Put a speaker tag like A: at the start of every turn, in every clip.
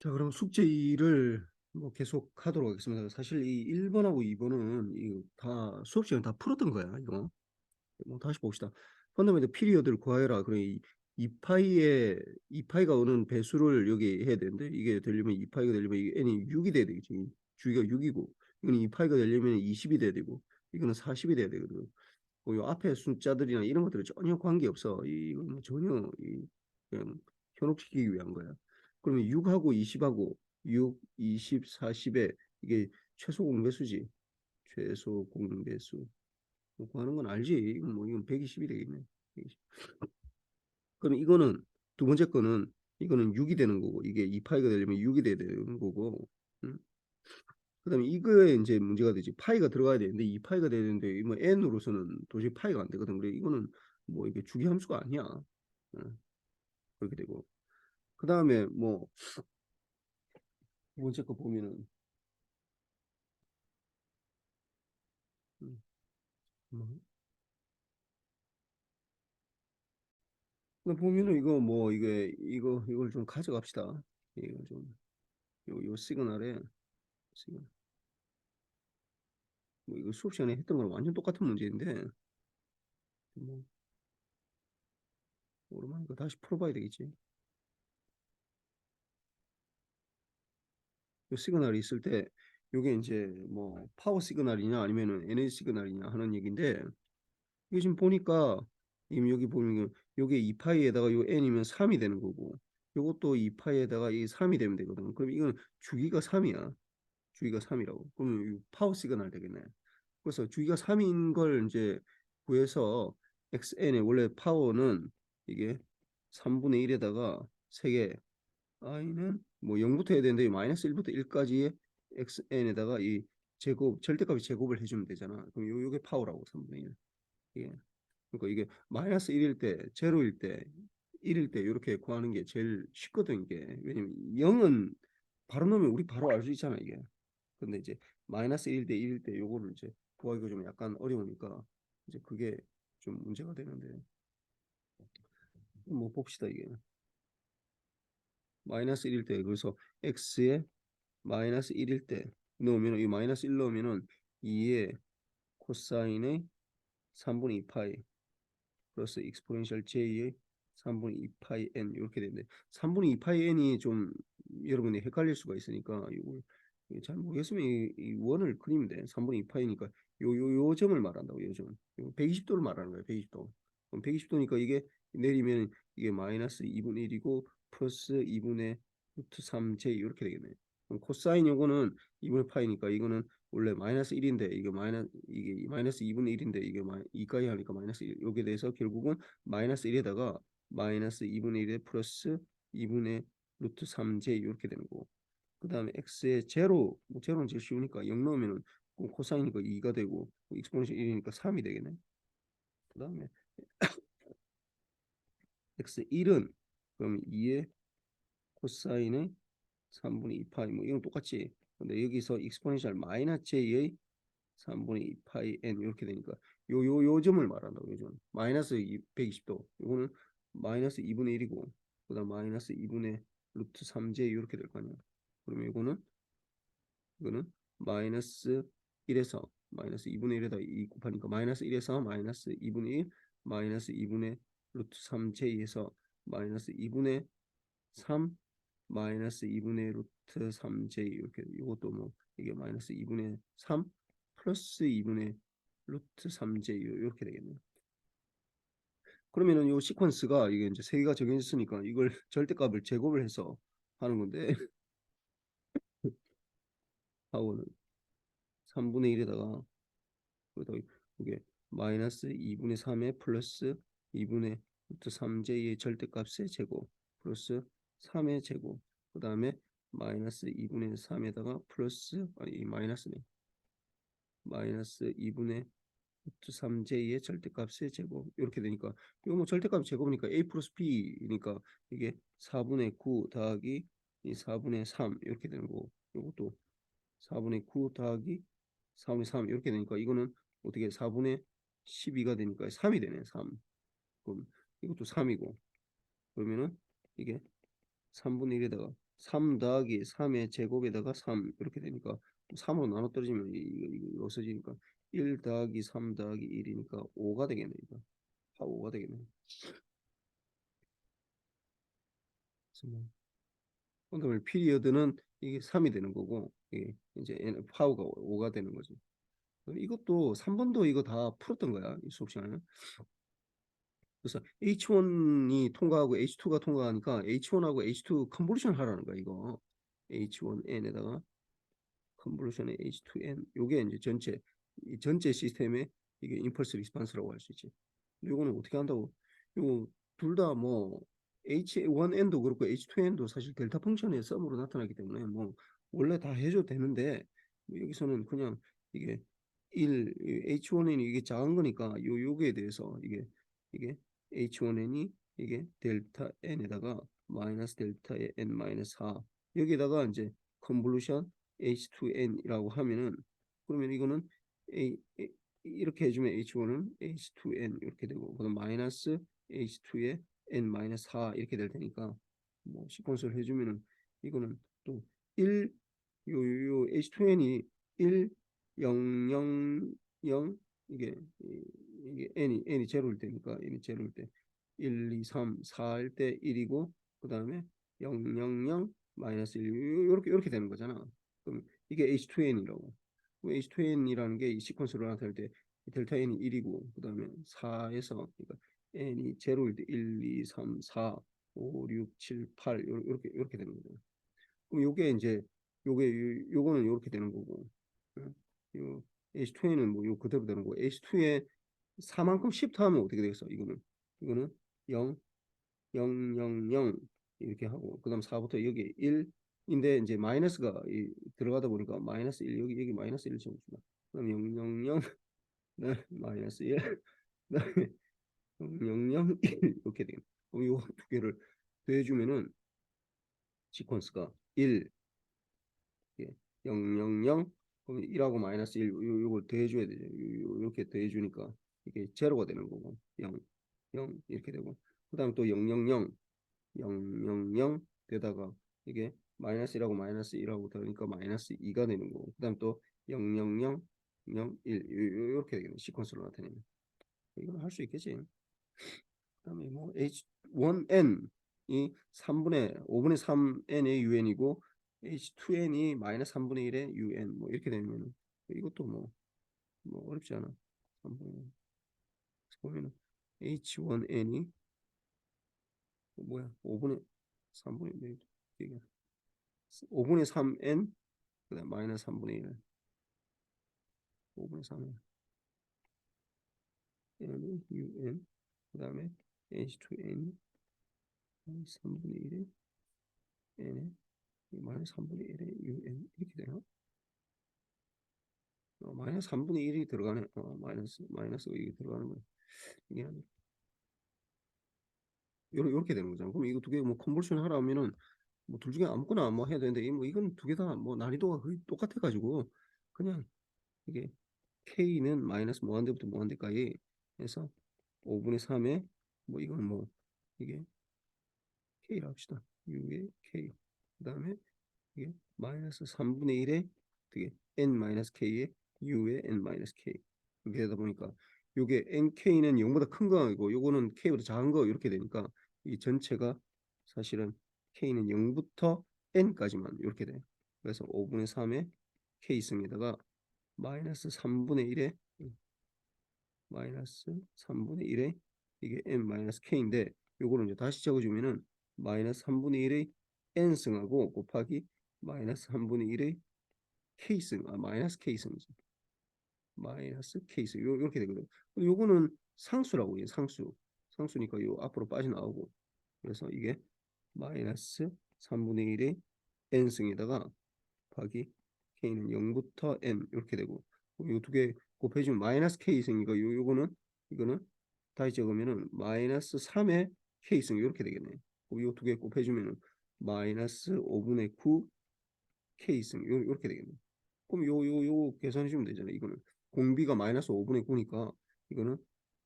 A: 자, 그럼 숙제 2를 뭐 계속 하도록 하겠습니다. 사실 이 1번하고 2번은 다 수업 시간에 다 풀었던 거야, 이거. 뭐 다시 봅시다. 펀더멘트 피리어드를 구하여라. 그래, 이 파이가 오는 배수를 여기 해야 되는데, 이게 되려면 이 파이가 되려면 이 n이 6이 돼야 되겠지. 주기가 6이고, 이거는 이 파이가 되려면 20이 돼야 되고, 이거는 40이 돼야 되거든. 요 앞에 숫자들이나 이런 것들은 전혀 관계없어. 이건 뭐 전혀 그냥 현혹시키기 위한 거야. 그러면 6하고 20하고 6, 20, 40에 이게 최소 공배수지. 최소 공배수. 뭐 구하는 건 알지. 이건 120이 되겠네. 120. 그럼 이거는 두 번째 거는 이거는 6이 되는 거고 이게 2파이가 되려면 6이 돼야 되는 거고. 음? 그다음에 이거에 이제 문제가 되지. 파이가 들어가야 되는데 이 파이가 되는데 뭐 n으로서는 도저히 파이가 안 되거든. 그래 이거는 뭐 이게 주기 함수가 아니야. 그렇게 되고. 그다음에 뭐 두 번째 거 보면은 음, 뭐, 보면은 이거 뭐 이걸 좀 가져갑시다. 이거 좀 요 시그널에 시그널. 뭐 이거 수업 시간에 했던 거랑 완전 똑같은 문제인데 뭐 오랜만에 이거 다시 풀어봐야 되겠지. 요 시그널이 있을 때 요게 이제 뭐 파워 시그널이냐 아니면은 에너지 시그널이냐 하는 얘기인데 이게 지금 보니까 지금 여기 보면 요게 2파이에다가 요 n이면 3이 되는 거고 요것도 2파이에다가 이 3이 되면 되거든. 그럼 이건 주기가 3이야. 주기가 3이라고. 그러면 이 파워 시그널 되겠네. 그래서 주기가 3인 걸 이제 구해서 xn의 원래 파워는 이게 3분의 1에다가 3개 i는 뭐 0부터 해야 되는데 마이너스 1부터 1까지의 xn에다가 이 제곱 절대값이 제곱을 해주면 되잖아. 그럼 요게 파워라고 3분의 1. 이게 그러니까 이게 마이너스 1일 때, 제로일 때, 1일 때 이렇게 구하는 게 제일 쉽거든 이게. 왜냐면 0은 바로 넣으면 우리 바로 알 수 있잖아 이게. 근데 이제 마이너스 1일 때, 1일 때 요거를 이제 구하기가 좀 약간 어려우니까 이제 그게 좀 문제가 되는데 뭐 봅시다 이게. 마이너스 1일 때 그래서 x에 마이너스 1일 때 넣으면 이 마이너스 1 넣으면은 2의 코사인의 3분의 2 파이 플러스 익스포넨셜 j의 3분의 2 파이 n 이렇게 되는데 3분의 2 파이 n이 좀 여러분이 헷갈릴 수가 있으니까 이걸 잘 모르겠으면 이 원을 그리면 돼. 3분의 2 파이니까 요 점을 말한다고 요 점. 120도를 말하는 거예요. 120도. 그럼 120도니까 이게 내리면 이게 마이너스 2분의 1이고 플러스 2분의 루트 3j 이렇게 되겠네. 그럼 코사인 요거는 2분의 파이니까 이거는 원래 마이너스 1인데 이게 마이너스 2분의 1인데 이게 2까지 하니까 마이너스 1 여기에 대해서 결국은 마이너스 1에다가 마이너스 2분의 1에 플러스 2분의 루트 3j 이렇게 되는 거고 그 다음에 x의 제로 뭐 제로는 제일 쉬우니까 0 넣으면은 코사인이니까 2가 되고 익스포넨셜 1이니까 3이 되겠네. 그 다음에 x1은 그럼 2의 코사인의 3분의 2 파이 뭐 이건 똑같지. 근데 여기서 익스포넨셜 마이너스 j의 3분의 2 파이 n 이렇게 되니까 요 점을 말한다고 요점 마이너스 120도 요거는 마이너스 2분의 1이고 그다음 마이너스 2분의 루트 3j 이렇게 될 거 아니야. 그러면 이거는 마이너스 1에서 마이너스 2분의 1에다 2 곱하니까 마이너스 1에서 마이너스 2분의 1 마이너스 2분의 루트 3j에서 마이너스 2분의 3 마이너스 2분의 루트 3j 이렇게 이것도 뭐 이게 마이너스 2분의 3 플러스 2분의 루트 3j 이렇게 되겠네요. 그러면은 이 시퀀스가 이게 이제 세 개가 정해졌으니까 이걸 절대값을 제곱을 해서 하는 건데 하고는 3분의 1에다가 거기다 이게 마이너스 2분의 3에 플러스 2분의 루트 3j의 절대값의 제곱 플러스 3의 제곱 그 다음에 마이너스 2분의 3에다가 플러스 아니 마이너스네 마이너스 2분의 루트 3j의 절대값의 제곱 이렇게 되니까 이거 뭐 절대값 제곱이니까 a 플러스 b니까 이게 4분의 9 더하기 이 4분의 3 이렇게 되는 거고 이것도 4분의 9 더하기 4분의 3 이렇게 되니까 이거는 어떻게 4분의 12가 되니까 3이 되네 3 그럼 이것도 3이고 그러면은 이게 3분의 1에다가 3 더하기 3의 제곱에다가 3 이렇게 되니까 3으로 나눠 떨어지면 이거 없어지니까 1 더하기 3 더하기 1이니까 5가 되겠네. 이거 5가 되겠네. 그래서 뭐 그다음에 피리어드는 이게 3이 되는 거고 이게 이제 파워가 5가 되는 거지. 이것도 3번도 이거 다 풀었던 거야. 이 수업 시간에. 그래서 H1이 통과하고 H2가 통과하니까 H1하고 H2 컨볼루션 하라는 거야, 이거. H1N에다가 컨볼루션의 H2N. 요게 이제 이 전체 시스템의 이게 임펄스 리스판스라고 할 수 있지. 요거는 어떻게 한다고? 요거 둘 다 뭐 H1N도 그렇고 H2N도 사실 델타 펑션의 썸으로 나타나기 때문에 뭐 원래 다 해줘도 되는데 뭐 여기서는 그냥 이게 H1N이 이게 작은 거니까 요거에 대해서 이게 H1N이 이게 델타 N에다가 마이너스 델타의 N 마이너스 4 여기다가 이제 컨볼루션 H2N이라고 하면은 그러면 이거는 이렇게 해주면 H1은 H2N 이렇게 되고 그다음 마이너스 H2에 N-4 이렇게 될 테니까 뭐 시퀀스를 해주면은 이거는 또 1, 요 H2N이 1, 0, 0, 0 이게 N이 제로일 때니까 N이 제로일 때 1, 2, 3, 4일 때 1이고 그 다음에 0, 0, 0, 마이너스 1 이렇게 되는 거잖아. 그럼 이게 H2N이라고. H2N이라는 게 이 시퀀스로 나타날 때 델타 N이 1이고 그 다음에 4에서 그러니까 N이 제로일 때 1, 2, 3, 4, 5, 6, 7, 8 이렇게 되는 거죠. 그럼 요게 이제 요거는 이렇게 되는 거고 요 H2N은 뭐 요 그대로 되는 거고 H2에 4만큼 시프트하면 어떻게 되겠어? 이거는 0, 0, 0, 0 이렇게 하고 그다음 4부터 여기 1인데 이제 마이너스가 들어가다 보니까 마이너스 1 여기 마이너스 1 적어주나 그럼 0, 0, 0 마이너스 1 그다음에 0, 0, 1 이렇게 되겠네. 그럼 요 두 개를 더해주면은 시퀀스가 1, 0, 0, 0 그럼 1하고 마이너스 1 요걸 더해줘야 되죠. 이렇게 더해주니까 이게 제로가 되는 거고 0, 0 이렇게 되고 그 다음에 또 0, 0, 0 0, 0, 0 되다가 이게 마이너스 1하고 마이너스 1하고 더하니까 마이너스 2가 되는 거고 그 다음 또 0, 0, 0, 0, 1 이렇게 되겠네. 시퀀스로 나타내면 이건 할 수 있겠지. 그다음에 뭐 H1N이 5분의 3N의 UN이고 H2N이 마이너스 3분의 1의 UN 뭐 이렇게 되면 이것도 뭐 어렵지 않아. 3분의 보면은 H1N이 뭐야 5분의 3분의 1 5분의 3N 그다음 마이너스 3분의 1 5분의 3N N이 UN 그다음에 H2N 3분의 1의 N에 마이너스 3분의 1의 UN 이렇게 되나? 마이너스 3분의 1이 들어가네. 마이너스 이게 들어가는 거야. 이게 요렇게 되는 거잖아. 그럼 이거 두 개 뭐 컨버션 하라 하면은 뭐 둘 중에 아무거나 뭐 해야 되는데 뭐 이건 두 개 다 뭐 난이도가 거의 똑같아 가지고 그냥 이게 K는 마이너스 무한대부터 무한대까지 해서 5분의 3에 뭐 이건 뭐 이게 K라 합시다. 6의 K. 그다음에 이게 마이너스 3분의 1에 되게 n-k에 u의 n-k 이렇게 되다 보니까 요게 nk는 0보다 큰 거고 요거는 k보다 작은 거 이렇게 되니까 이 전체가 사실은 k는 0부터 n까지만 이렇게 돼. 그래서 5분의 3에 k승에다가 마이너스 3분의 1에 마이너스 3분의 1에 이게 n-k인데 요거를 이제 다시 적어주면은 마이너스 3분의 1의 n승하고 곱하기 마이너스 3분의 1의 k승, 마이너스 k승이지. 마이너스 k승. 요렇게 되거든. 요거는 상수라고 해요. 상수니까 요 앞으로 빠져나오고. 그래서 이게 마이너스 3분의 1의 n승에다가 곱하기 k는 0부터 n 이렇게 되고 요 두 개 곱해주면 마이너스 k승이고 요거는 이거는 다시 적으면은 마이너스 3의 k승 이렇게 되겠네. 요 두 개 곱해주면은 마이너스 5분의 9 k승 이렇게 되겠네. 그럼 요 계산해 주면 되잖아요. 이거는 공비가 마이너스 5분의 9니까 이거는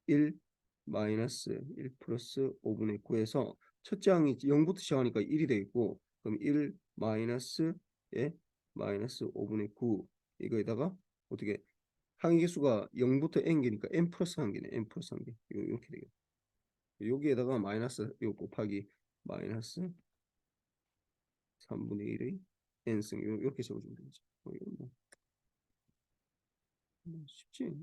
A: 1 마이너스 1 플러스 5분의 9에서 첫째 항이 0부터 시작하니까 1이 되겠고 그럼 1 마이너스에 마이너스 5분의 9 이거에다가 어떻게 항의 개수가 0부터 n개니까 n 플러스 1개네. n 플러스 1개. 이렇게 되겠네. 여기에다가 마이너스 요 곱하기 마이너스 3분의 1의 n승 이렇게 적어주면 되죠. 이건 뭐 쉽지.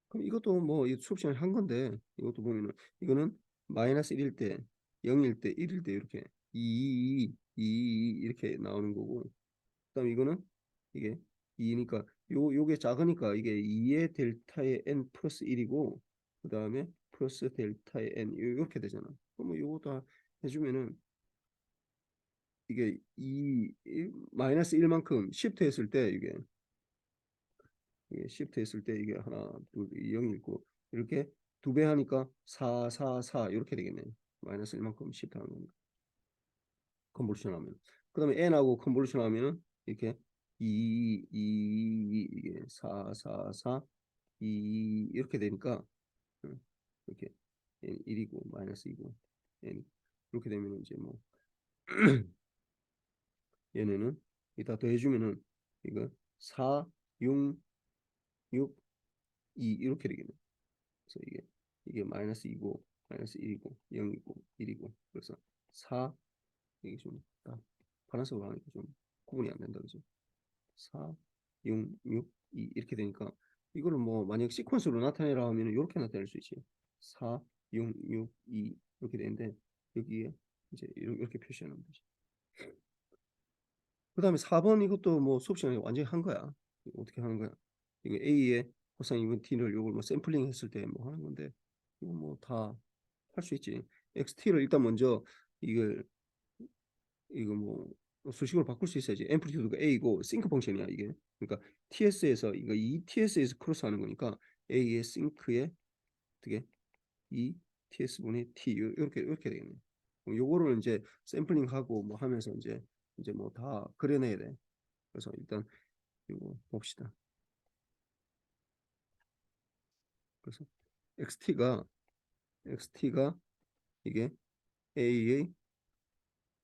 A: 그럼 이것도 뭐 수업 시간에 한 건데 이것도 보면은 이거는 마이너스 1일 때 0일 때 1일 때 이렇게 2 이렇게 나오는 거고 그다음 이거는 이게 2니까 요게 작으니까 이게 2의 델타의 n 플러스 1이고 그다음에 플러스 델타의 n 이렇게 되잖아. 그러면 요거 다 해주면은 이게 마이너스 1만큼 시프트 했을 때 이게 시프트 했을 때 이게 하나 둘 0이 있고 이렇게 두 배 하니까 4 4 4 이렇게 되겠네. 마이너스 1만큼 시프트 하는 거니까 컨볼루션 하면 그다음에 n하고 컨볼루션 하면은 이렇게 2 이게 4 4 4 2 이렇게 되니까 이렇게 n 1이고 마이너스 2고 n 이렇게 되면 이제 뭐 얘네는 이따 더해주면은 이거 4 6 6 2 이렇게 되겠네. 그래서 이게 마이너스 2고 마이너스 1이고 0이고 1이고 그래서 4 이게 좀 파란색으로 하니까 좀 구분이 안 된다 그죠? 4 6 6 2 이렇게 되니까 이거를 뭐 만약 시퀀스로 나타내라 하면 이렇게 나타낼 수 있지. 4 6 6 2 이렇게 되는데 여기에 이제 이렇게 표시하는 거지. 그다음에 4번 이것도 뭐 수업 시간에 완전히 한 거야. 어떻게 하는 거야? 이거 A의 코사인 2분 T를 요걸 뭐 샘플링 했을 때 뭐 하는 건데 이거 뭐 다 할 수 있지. XT를 일단 먼저 이걸 이거 뭐 수식으로 바꿀 수 있어야지. 앰플리튜드가 A고 싱크 펑션이야 이게. 그러니까 TS에서 이거 ETS에서 크로스하는 거니까 A의 싱크에 어떻게 ETS분의 T 이렇게 되겠네. 요거를 이제 샘플링하고 뭐 하면서 이제 뭐 다 그려내야 돼. 그래서 일단 이거 봅시다. 그래서 XT가 이게 A의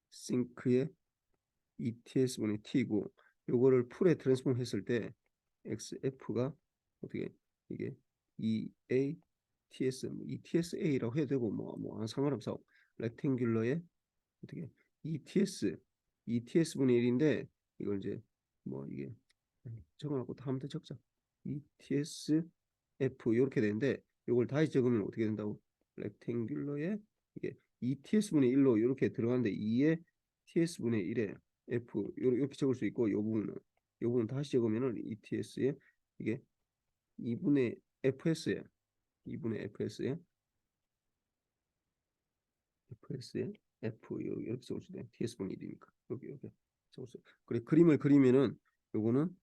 A: 싱크의 ETS분의 T고 요거를 풀에 트랜스폼 했을 때 XF가 어떻게 이게 EA ETSA라고 해도 되고 뭐 상관없어. 렉탱귤러의 어떻게 ETS분의 1인데 이걸 이제 뭐 이게 적어놓고 다음 더 적자. ETSF 이렇게 되는데 이걸 다시 적으면 어떻게 된다고? 렉탱귤러의 이게 ETS분의 1로 이렇게 들어가는데 2의 TS분의 1에 F 이렇게 적을 수 있고 이 부분 다시 적으면은 ETS에 이게 2분의 FS에 2분의 FS에 F 이렇게 적을 수 있네. TS분의 1이니까 이렇게 적을 수. 그래 그림을 그리면은 요거는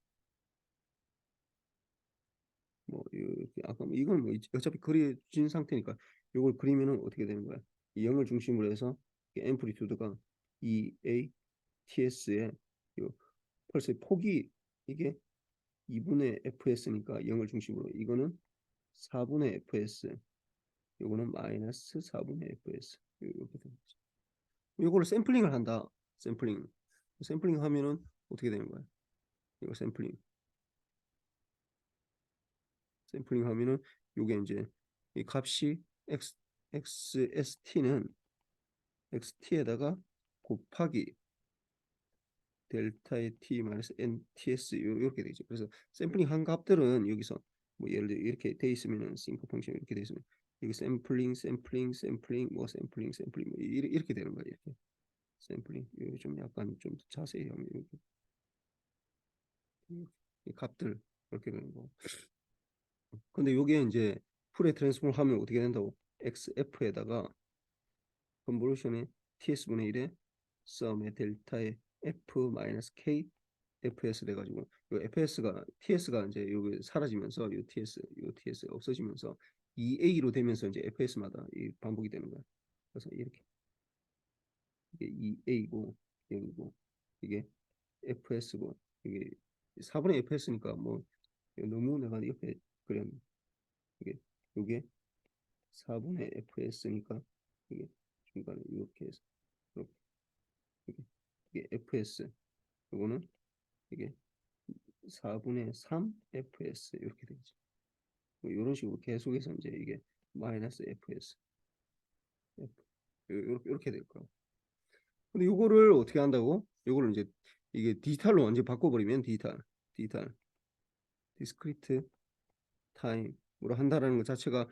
A: 뭐 이렇게 아까 뭐 이건 뭐 어차피 그려진 상태니까 이걸 그리면은 어떻게 되는 거야? 이 0을 중심으로 해서 앰플리튜드가 EA TS의 펄스의 폭이 이게 2분의 FS니까 0을 중심으로 이거는 4분의 FS 요거는 마이너스 4분의 FS 이렇게 되는 거죠. 이거를 샘플링을 한다. 샘플링 하면은 어떻게 되는 거야? 이거 샘플링 하면은 요게 이제 이 값이 XST는 XT에다가 곱하기 델타의 T 마이너스 NTS 이렇게 되죠. 그래서 샘플링 한 값들은 여기서 뭐 예를 들어 이렇게 돼 있으면은 싱크 펑션 이렇게 돼 있으면 여기 샘플링 뭐 샘플링 뭐 이렇게 되는 거야. 이렇게 샘플링 이거 좀 약간 좀 자세히 하면 이렇게 이 값들 이렇게 되는 거. 근데 요게 이제 풀에 트랜스폼 하면 어떻게 된다고? XF에다가 컨볼루션의 TS분의 1에 썸의 델타의 F 마이너스 K FS 돼가지고 요 FS가 TS가 이제 여기 사라지면서 요 TS 없어지면서 EA로 되면서 이제 FS마다 이 반복이 되는 거야. 그래서 이렇게 이게 EA고 0이고 이게 FS고 이게 4분의 FS니까 뭐 너무 내가 옆에 그렸네. 이게 요게 4분의 FS니까 이게 중간에 이렇게 해서 이렇게 이게 fs. 이거는 이게 4분의 3 fs 이렇게 되죠. 이런 식으로 계속해서 이제 이게 마이너스 fs 이렇게 될 거야. 근데 이거를 어떻게 한다고? 이거를 이제 이게 디지털로 완전 바꿔버리면 디지털 디스크리트 타임으로 한다라는 것 자체가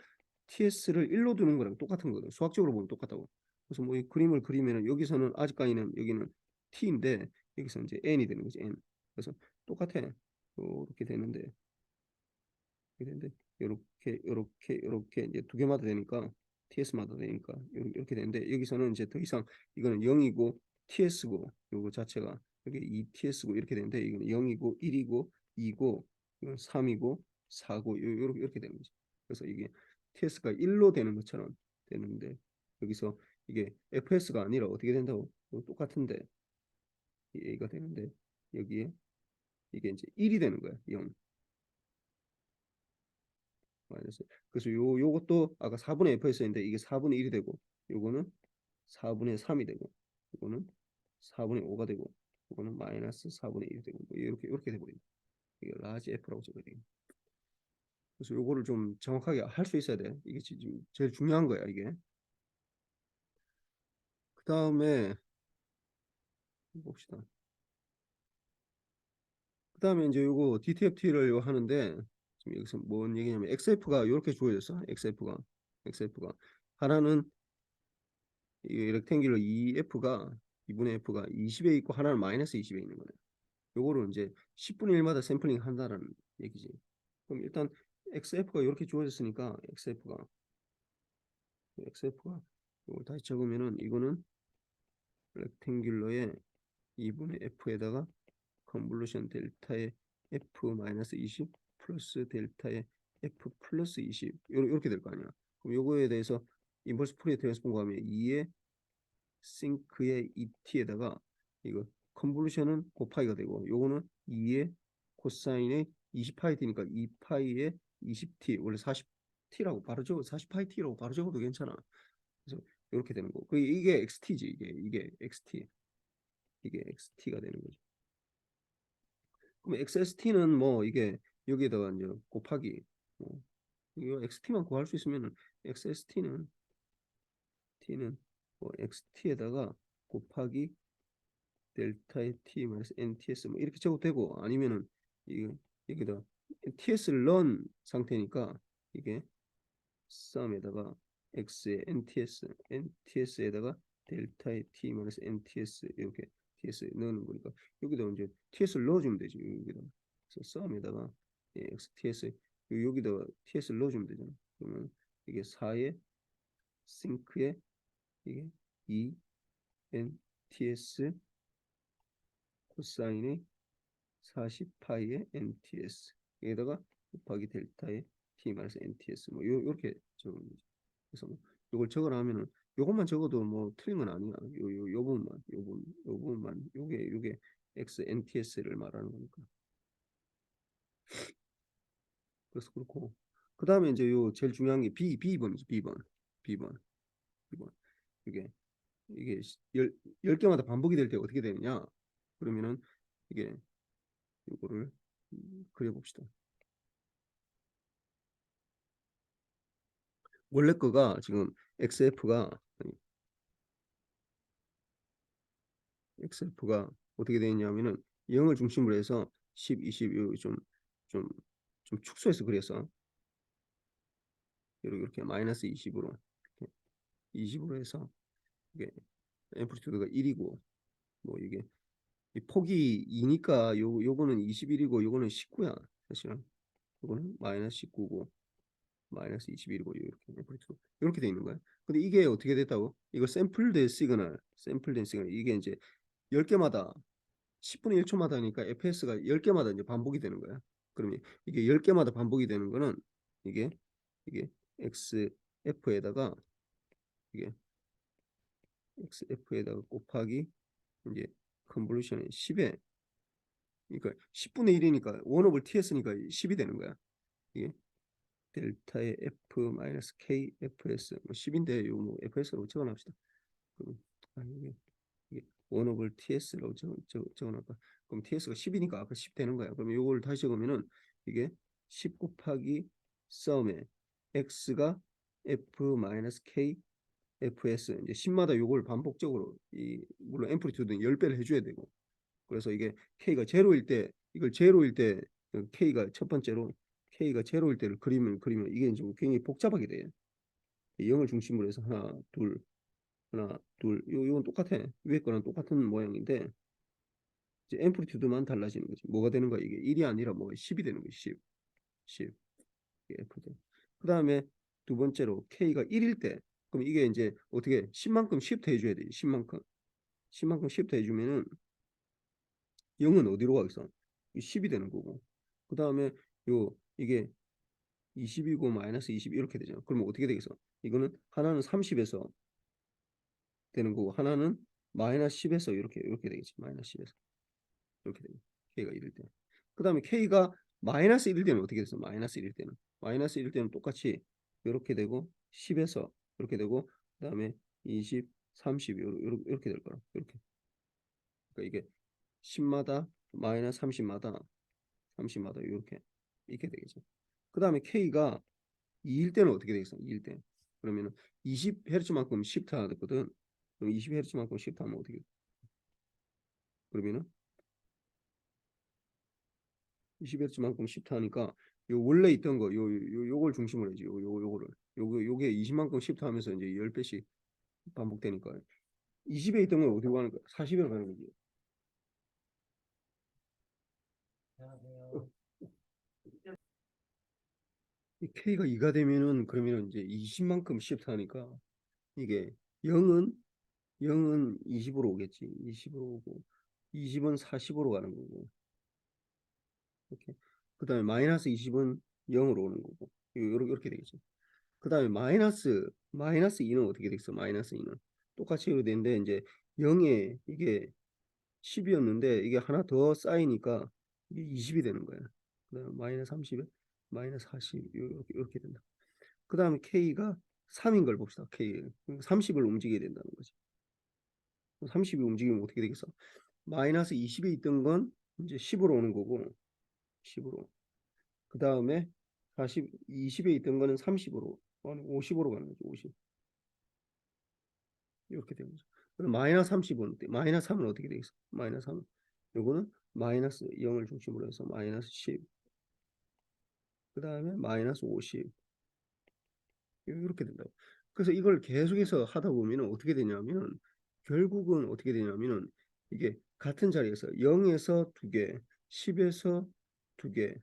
A: TS를 1로 두는 거랑 똑같은 거예요. 수학적으로 보면 똑같다고. 그래서 뭐 이 그림을 그리면은 여기서는 아직까지는 여기는 T인데 여기서 이제 N이 되는 거지 N. 그래서 똑같아. 이렇게 되는데 이렇게 이제 두 개마다 되니까 TS마다 되니까 이렇게 되는데 여기서는 이제 더 이상 이거는 0이고 TS고 요거 자체가 여기 2TS고 이렇게 되는데 이거는 0이고 1이고 2고 이건 3이고 4고 이렇게 되는 거죠. 그래서 이게 TS가 1로 되는 것처럼 되는데 여기서 이게 FS가 아니라 어떻게 된다고? 똑같은데 A가 되는데 여기에 이게 이제 1이 되는 거야. 0. 마이너스. 그래서 요것도 아까 4분의 fs인데 이게 4분의 1이 되고 요거는 4분의 3이 되고 요거는 4분의 5가 되고 요거는 마이너스 4분의 1이 되고 뭐 이렇게 돼버립니다. 이게 라지 f라고 적어야 돼요. 그래서 요거를 좀 정확하게 할 수 있어야 돼. 이게 지금 제일 중요한 거야 이게. 그 다음에 봅시다. 그 다음에 이제 요거 DTFT를 하는데 지금 여기서 뭔 얘기냐면 XF가 이렇게 주어졌어. XF가 하나는 이 렉탱귤러 2F가 2분의 F가 20에 있고 하나는 마이너스 20에 있는 거네. 요거를 이제 10분의 1마다 샘플링 한다는 얘기지. 그럼 일단 XF가 이렇게 주어졌으니까 XF가 이걸 다시 적으면은 이거는 렉탱귤러의 2분의 F에다가 컨볼루션 델타의 F 마이너스 20 플러스 델타의 F 플러스 20 이렇게 될 거 아니야. 그럼 요거에 대해서 인버스 포리어 트랜스폼 하면 2의 싱크의 ET에다가 이거 컨볼루션은 곱하기가 되고 요거는 2의 코사인의 20파이 t니까 2파이의 20t 원래 40t라고 바로 적어 40파이 t라고 바로 적어도 괜찮아. 그래서 이렇게 되는 거. 이게 XT지 이게 XT 이게 XT가 되는 거죠. 그럼 XST는 뭐 이게 여기에다가 이제 곱하기 뭐 이거 XT만 구할 수 있으면은 XST는 T는 뭐 XT에다가 곱하기 델타의 t 마이너스 nts 뭐 이렇게 적어도 되고 아니면은 이게 여기다 ts를 넣은 상태니까 이게 썸에다가 x의 nts에다가 델타의 t 마이너스 nts 이렇게 ts 넣는 거니까 여기다 이제 ts를 넣어주면 되지 여기다 그래서 썸에다가 x ts 여기다 ts를 넣어주면 되잖아. 그러면 이게 4의 싱크에 이게 2 nts 코사인의 40파이의 NTS 여기다가 곱하기 델타의 T 마이너스 NTS 뭐 요렇게 적는 거죠. 그래서 뭐 요걸 적어놔면은 요것만 적어도 뭐 틀린 건 아니야. 요 부분만 요게 X NTS를 말하는 거니까. 그래서 그렇고 그 다음에 이제 요 제일 중요한 게 B번이죠. B번 이게 이게 열 개마다 반복이 될 때 어떻게 되느냐? 그러면은 이게 요거를 그려봅시다. 원래 거가 지금 XF가 어떻게 되어 있냐면은 0을 중심으로 해서 10, 20 좀, 좀 축소해서 그래서 이렇게 마이너스 20으로 20으로 해서 이게 앰플리튜드가 1이고 뭐 이게 이 폭이 2니까 요거는 21이고 요거는 19야 사실은 요거는 마이너스 19고 마이너스 21이고 이렇게 앰플리튜드 이렇게 돼 있는 거야. 근데 이게 어떻게 됐다고? 이거 샘플된 시그널 이게 이제 10개마다 10분의 1초마다 하니까 fs가 10개마다 이제 반복이 되는 거야. 그러면 이게 10개마다 반복이 되는 거는 이게 이게 xf에다가 이게 xf에다가 곱하기 이제 컨볼루션의 10에 그러니까 10분의 1이니까 1 오버 ts니까 10이 되는 거야. 이게 델타의 f 마이너스 kfs 뭐 10인데 요뭐 fs로 적어놔봅시다. 그럼 이게 1 over ts라고 적어놓을까? 그럼 ts가 10이니까 아까 10 되는 거야. 그럼 요걸 다시 적으면은 이게 10 곱하기 썸에 x가 f-k fs 이제 10마다 요걸 반복적으로 물론 앰플리튜드는 10배를 해줘야 되고 그래서 이게 k가 제로일 때 이걸 제로일 때 k가 첫 번째로 k가 제로일 때를 그리면 이게 좀 굉장히 복잡하게 돼요. 0을 중심으로 해서 하나 둘 요건 똑같아. 위에 거랑 똑같은 모양인데 이제 앰플리튜드만 달라지는 거지. 뭐가 되는 거야 이게 1이 아니라 뭐 10이 되는 거지. 10 F대. 그 다음에 두 번째로 K가 1일 때 그럼 이게 이제 어떻게 10만큼 시프트 해줘야 돼. 10만큼 시프트 해주면은 0은 어디로 가겠어? 10이 되는 거고. 그 다음에 이게 20이고 마이너스 20 이렇게 되잖아. 그러면 어떻게 되겠어? 이거는 하나는 30에서 되는 거고 하나는 마이너스 10에서 이렇게 되겠지. 마이너스 10에서 이렇게 되고 K가 1일 때. 그 다음에 K가 마이너스 1일 때는 어떻게 됐어? 마이너스 1일 때는 똑같이 이렇게 되고 10에서 이렇게 되고 그 다음에 20, 30 이렇게 될 거라. 이렇게. 그러니까 이게 10마다 마이너스 30마다 이렇게 되겠죠. 그 다음에 K가 2일 때는 어떻게 되겠어? 2일 때. 그러면은 20Hz만큼 시프트 하거든. 그럼 20Hz만큼 시프트 하면 어떻게 돼? 그러면은 20Hz만큼 시프트 하니까 요 원래 있던 거 요걸 중심으로 해야지. 요거를. 요게 20만큼 시프트 하면서 이제 10배씩 반복되니까 20에 있던 건 어디로 가는 거야? 40으로 가는 거지. 이 K가 2가 되면은 그러면은 이제 20만큼 시프트 하니까 이게 0은 20으로 오겠지. 20으로 오고 20은 40으로 가는 거고. 이렇게. 그다음에 마이너스 20은 0으로 오는 거고. 이렇게 되겠죠. 그다음에 마이너스 2는 어떻게 되겠어? 마이너스 2는 똑같이 이렇게 되는데 이제 0에 이게 10이었는데 이게 하나 더 쌓이니까 이게 20이 되는 거야. 그다음에 마이너스 30에 마이너스 40 이렇게 된다. 그다음에 K가 3인 걸 봅시다. K 30을 움직여야 된다는 거지. 30이 움직이면 어떻게 되겠어? 마이너스 20에 있던 건 이제 10으로 오는 거고 10으로. 그다음에 20에 있던 거는 30으로 아니 50으로 가는 거죠. 50. 이렇게 되는 거죠. 그럼 마이너스 30은 마이너스 3은 어떻게 되겠어? 마이너스 3은 요거는 마이너스 0을 중심으로 해서 마이너스 10. 그다음에 마이너스 50. 이렇게 된다고. 그래서 이걸 계속해서 하다 보면 어떻게 되냐면 결국은 어떻게 되냐면은 이게 같은 자리에서 0에서 2개, 10에서 2개,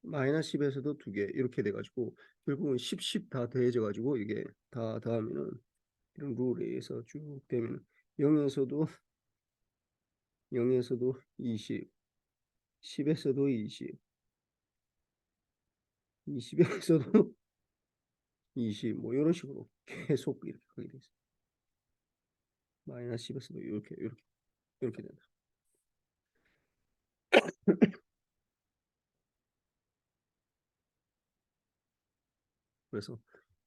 A: 마이너스 10에서도 2개 이렇게 돼가지고 결국은 10 다 더해져 가지고 이게 다 더하면은 이런 룰에 의해서 쭉 되면 0에서도 20, 10에서도 20, 20에서도 20 뭐 이런 식으로 계속 이렇게 가게 돼 있어요. 마이너스 10에서도 이렇게 된다. 그래서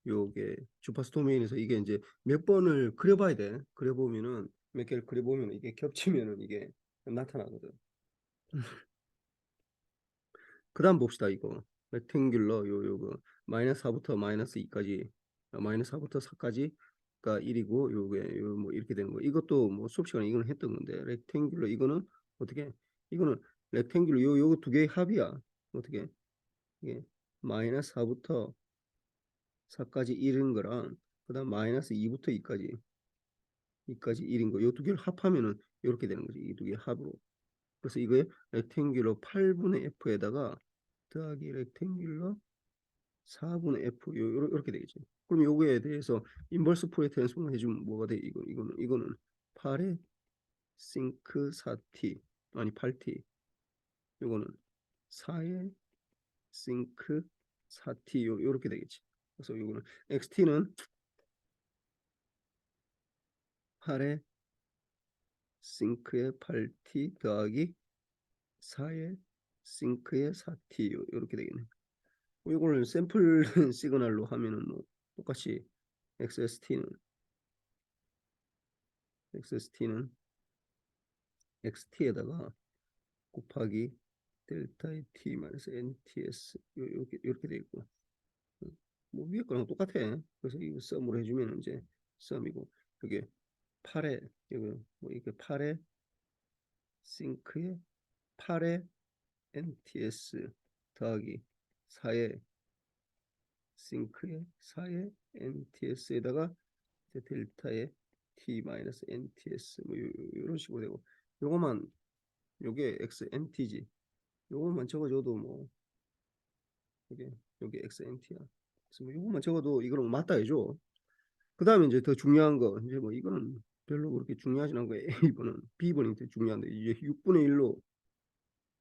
A: 요게 주파수 도메인에서 이게 이제 몇 번을 그려봐야 돼. 그려보면은 몇 개를 그려보면 이게 겹치면은 이게 나타나거든. 그다음 봅시다 이거 렉탱귤러 요거 마이너스 4부터 마이너스 2까지 마이너스 4부터 4까지가 1이고 요게 요 뭐 이렇게 되는 거 이것도 뭐 수업 시간에 이거는 했던 건데 렉탱귤러 이거는 어떻게 이거는 렉탱귤러 요거 두 개의 합이야. 어떻게 이게 마이너스 4부터 4까지 1인 거랑 그다음 마이너스 2부터 2까지 1인 거 요 두 개를 합하면은 이렇게 되는 거지. 이 두 개 합으로. 그래서 이거에 렉탱귤러 8분의 f에다가 더하기 렉탱귤러 4분의 f 요렇게 되겠죠. 그럼 요거에 대해서 인버스 포리어 트랜스폼 해주면 뭐가 돼? 이거는 8의 싱크 4t 아니 8t 요거는 4의 싱크 4t 요렇게 되겠지. 그래서 요거는 xt는 8의 싱크의 8t 더하기 4의 싱크의 4t 요렇게 되겠네. 이걸 샘플 시그널로 하면은 뭐 똑같이 XST는 xt에다가 곱하기 델타의 t 마이너스 nts 이렇게 돼 있고, 뭐 위에 거랑 똑같아. 그래서 이거 썸으로 해주면 이제 썸이고, 이게 8에 이거 뭐 이게 8에 싱크에 8에 nts 더하기 4에 싱크에 4에 nts에다가 델타의 t 마이너스 nts 뭐 이런 식으로 되고, 요거만 요게 x nt지. 요거만 적어줘도 뭐 요게 x nt야. 그래서 뭐 요거만 적어도 이거는 맞다 해줘. 그 다음에 이제 더 중요한 거, 이제 뭐 이거는 별로 그렇게 중요하진 않고 A번은 B번이 더 중요한데, 이제 6분의 1로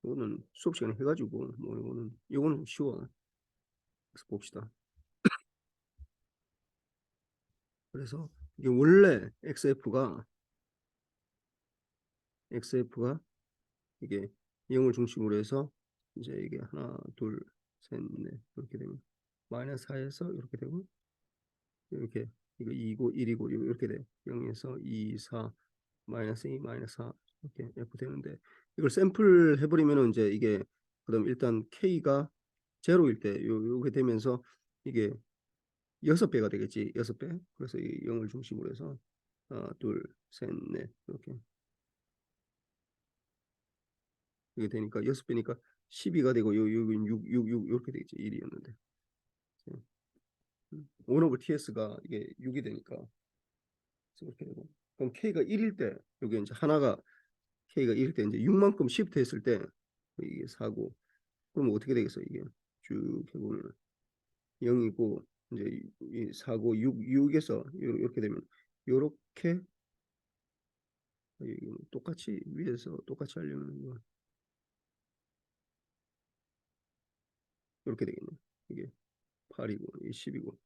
A: 이거는 수업 시간에 해가지고 뭐 이거는 좀 쉬워. 그래서 봅시다. 그래서 이게 원래 XF가 이게 0을 중심으로 해서 이제 이게 하나, 둘, 셋, 넷 이렇게 되면 마이너스 4에서 이렇게 되고, 이렇게 이거 2고 1이고 이렇게 돼. 0에서 2, 4, 마이너스 2, 마이너스 4 이렇게 F 되는데, 이걸 샘플 해버리면은 이제 이게 그다음 일단 K가 제로일 때 요게 되면서 이게 6배가 되겠지. 6배. 그래서 이 0을 중심으로 해서 하나, 둘, 셋, 넷 이렇게 이게 되니까 6배니까 12가 되고 여기 6 이렇게 되겠지. 1이었는데 5 오버 TS가 이게 6이 되니까 이렇게 되고, 그럼 K가 1일 때 여기 이제 하나가 K가 1일 때 이제 6만큼 시프트 했을 때 이게 4고, 그럼 어떻게 되겠어? 이게 쭉 해보면 0이고 이제 이 4고 6에서 이렇게 되면 이렇게 똑같이 위에서 똑같이 하려면 이렇게 되겠네. 이게 8이고 10이고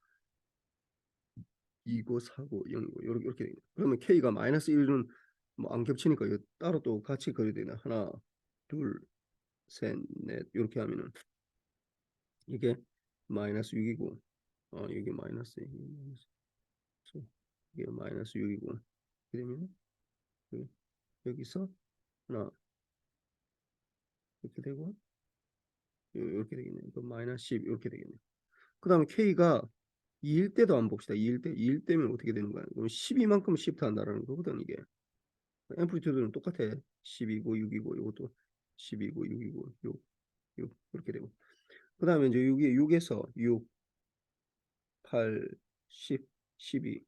A: 2고 4고 0이고 이렇게 되겠네. 그러면 K가 마이너스 1은 뭐 안 겹치니까 이거 따로 또 같이 그려야 되나? 하나, 둘, 셋, 넷 이렇게 하면은 이게 마이너스 6이고, 이게 마이너스 이게 마이너스 6이고, 그러면 여기서 하나 이렇게 되고 이렇게 되겠네. 그 마이너스 10 이렇게 되겠네. 그 다음에 K가 2일 때도 한번 봅시다. 2일 때면 어떻게 되는 거야? 그럼 12만큼 시프트 한다라는 거거든, 이게. 앰플리튜드는 똑같아. 10이고 6이고 이것도 10이고 6이고 6 이렇게 되고. 그 다음에 이제 6에서 6, 8, 10, 12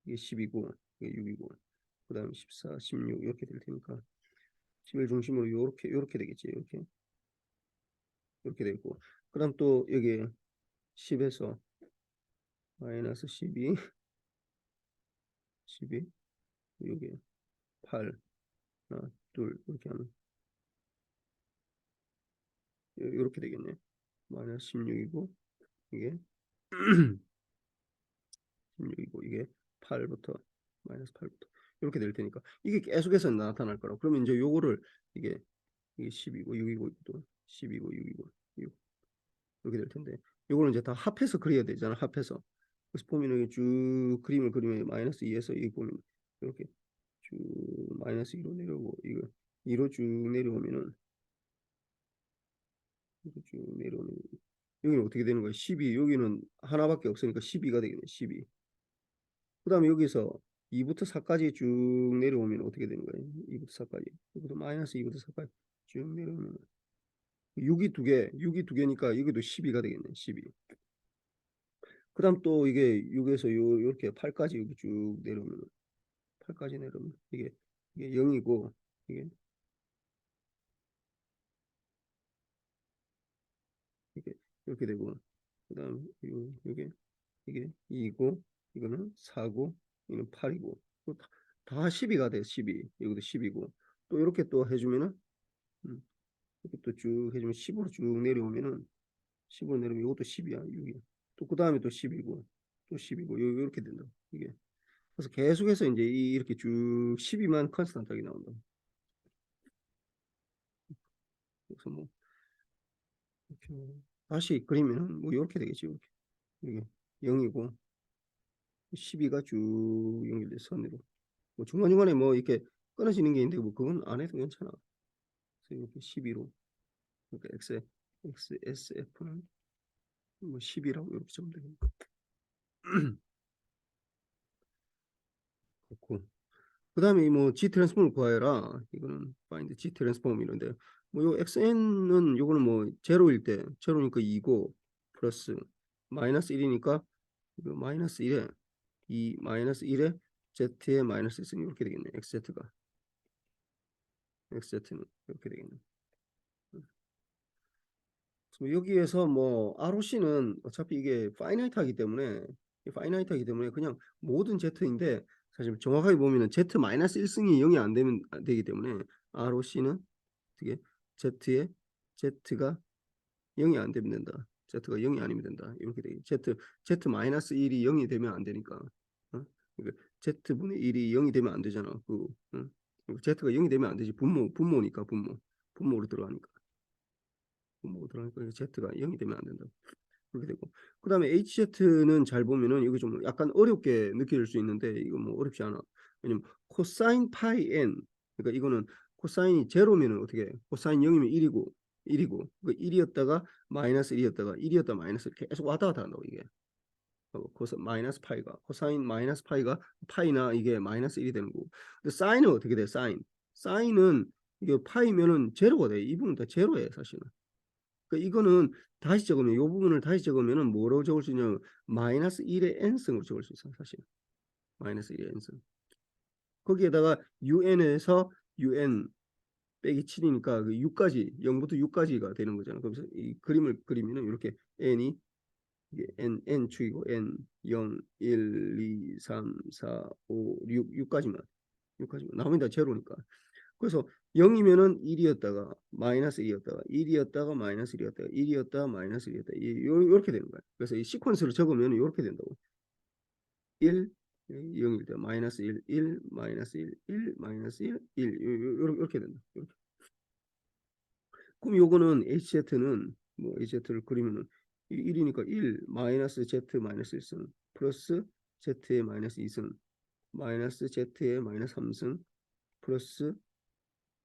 A: 이게 10이고 이게 6이고, 그 다음에 14, 16 이렇게 될 테니까 11 중심으로 요렇게 되겠지. 이렇게 되고, 그 다음 또 여기 10에서 마이너스 12 여기 8 하나 둘 이렇게 하면 이렇게 되겠네. 마이너스 16이고 이게 16이고 이게 8부터 마이너스 8부터 이렇게 될 테니까 이게 계속해서 나타날 거라고. 그러면 이제 요거를 이게 10이고 6이고 또 10이고 6이고 6 이렇게 될 텐데, 요거는 이제 다 합해서 그려야 되잖아. 합해서. 그래서 보면은 쭉 그림을 그리면 마이너스 2에서 이 보면 이렇게 쭉 마이너스 2로 내려오고, 이거 2로 쭉 내려오면은 이렇게 쭉 내려오면 여기는 어떻게 되는 거야? 12. 여기는 하나밖에 없으니까 12가 되겠네. 12. 그 다음에 여기서 2부터 4까지 쭉 내려오면 어떻게 되는 거예요? 2부터 4까지. 여기도 마이너스 2부터 4까지 쭉 내려오면 6이 두 개니까 여기도 12가 되겠네. 12. 그 다음 또 이게 6에서 이렇게 8까지 여기 쭉 내려오면 8까지 내려오면 이게 0이고 이게 이게 이렇게 되고, 그 다음 이게 2고 이거는 4고 이거는 8이고 다 12가 돼. 12. 여기도 10이고 또 이렇게 또 해주면은 이렇게 또 쭉 해주면 10으로 쭉 내려오면은 10으로 내려오면 이것도 10이야. 6이야. 또 그 다음에 또 10이고 또 10이고 이렇게 된다. 이게 그래서 계속해서 이제 이렇게 쭉 12만 컨스탄트하게 나온다. 그래서 뭐 이렇게 다시 그리면은 뭐 이렇게 되겠지. 이렇게 이게 0이고 12가 쭉 연결돼 선으로. 뭐 중간중간에 뭐 이렇게 끊어지는 게 있는데 뭐 그건 안 해도 괜찮아. 그래서 이렇게 12로 그러니까 XSF는 뭐 10이라고 이렇게 적으면 되겠네. 그렇고 그다음에 뭐 G 트랜스폼을 구하여라. 이거는 find G 트랜스폼 이런데 뭐 요 XN은 요거는 뭐 제로일 때 제로니까 2고 플러스 마이너스 1이니까 이거 마이너스 1에 이 마이너스 1에 Z에 마이너스 있으면 이렇게 되겠네. XZ는 이렇게 되겠네. 여기에서 뭐 ROC는 어차피 이게 파이나이트하기 때문에 그냥 모든 Z인데 사실 정확하게 보면은 Z 마이너스 1승이 0이 안 되면 안 되기 때문에 ROC는 어떻게 Z에 Z가 0이 안 되면 된다. Z가 0이 아니면 된다. 이렇게 돼. Z 마이너스 1이 0이 되면 안 되니까. 어? 그러니까 Z분의 1이 0이 되면 안 되잖아. 응? Z가 0이 되면 안 되지. 분모니까 분모로 들어가니까. 분모로 들어가니까 Z가 0이 되면 안 된다. 그렇게 되고. 그다음에 HZ는 잘 보면은 이거 좀 약간 어렵게 느낄 수 있는데 이거 뭐 어렵지 않아. 왜냐면 코사인 파이 n 그러니까 이거는 코사인이 제로면은 어떻게 해? 코사인 0이면 1이고 그 1이었다가 마이너스 1이었다가 1이었다 마이너스 계속 왔다 갔다 한다고 이게. 마이너스 파이가 코사인 마이너스 파이가 파이나 이게 마이너스 1이 되는 거고. 근데 사인은 어떻게 돼? 사인은 이게 파이면은 제로가 돼. 이 부분 다 제로예요, 사실은. 그러니까 이거는 다시 적으면 이 부분을 다시 적으면은 뭐로 적을 수 있냐면 마이너스 1의 n승으로 적을 수 있어 사실. 마이너스 1의 n승. 거기에다가 un에서 un 빼기 7이니까 그 6까지 0부터 6까지가 되는 거잖아. 그래서 이 그림을 그리면은 이렇게 n이 이게 n 축이고 n 0 1 2 3 4 5 6까지만 나머지 다 제로니까. 그래서 0이면은 1이었다가 마이너스 1이었다가 1이었다가 마이너스 1이었다가 1이었다가 마이너스 1이었다가 이렇게 되는 거야. 그래서 이 시퀀스를 적으면 이렇게 된다고. 1, 0일 때 마이너스 1, 1, 마이너스 1, 1, 마이너스 1, 1 이렇게 된다. 이렇게. 그럼 요거는 HZ는 뭐 HZ를 그리면은 1이니까 1 마이너스 Z 마이너스 1승 플러스 Z의 마이너스 2승 마이너스 Z의 마이너스 3승 플러스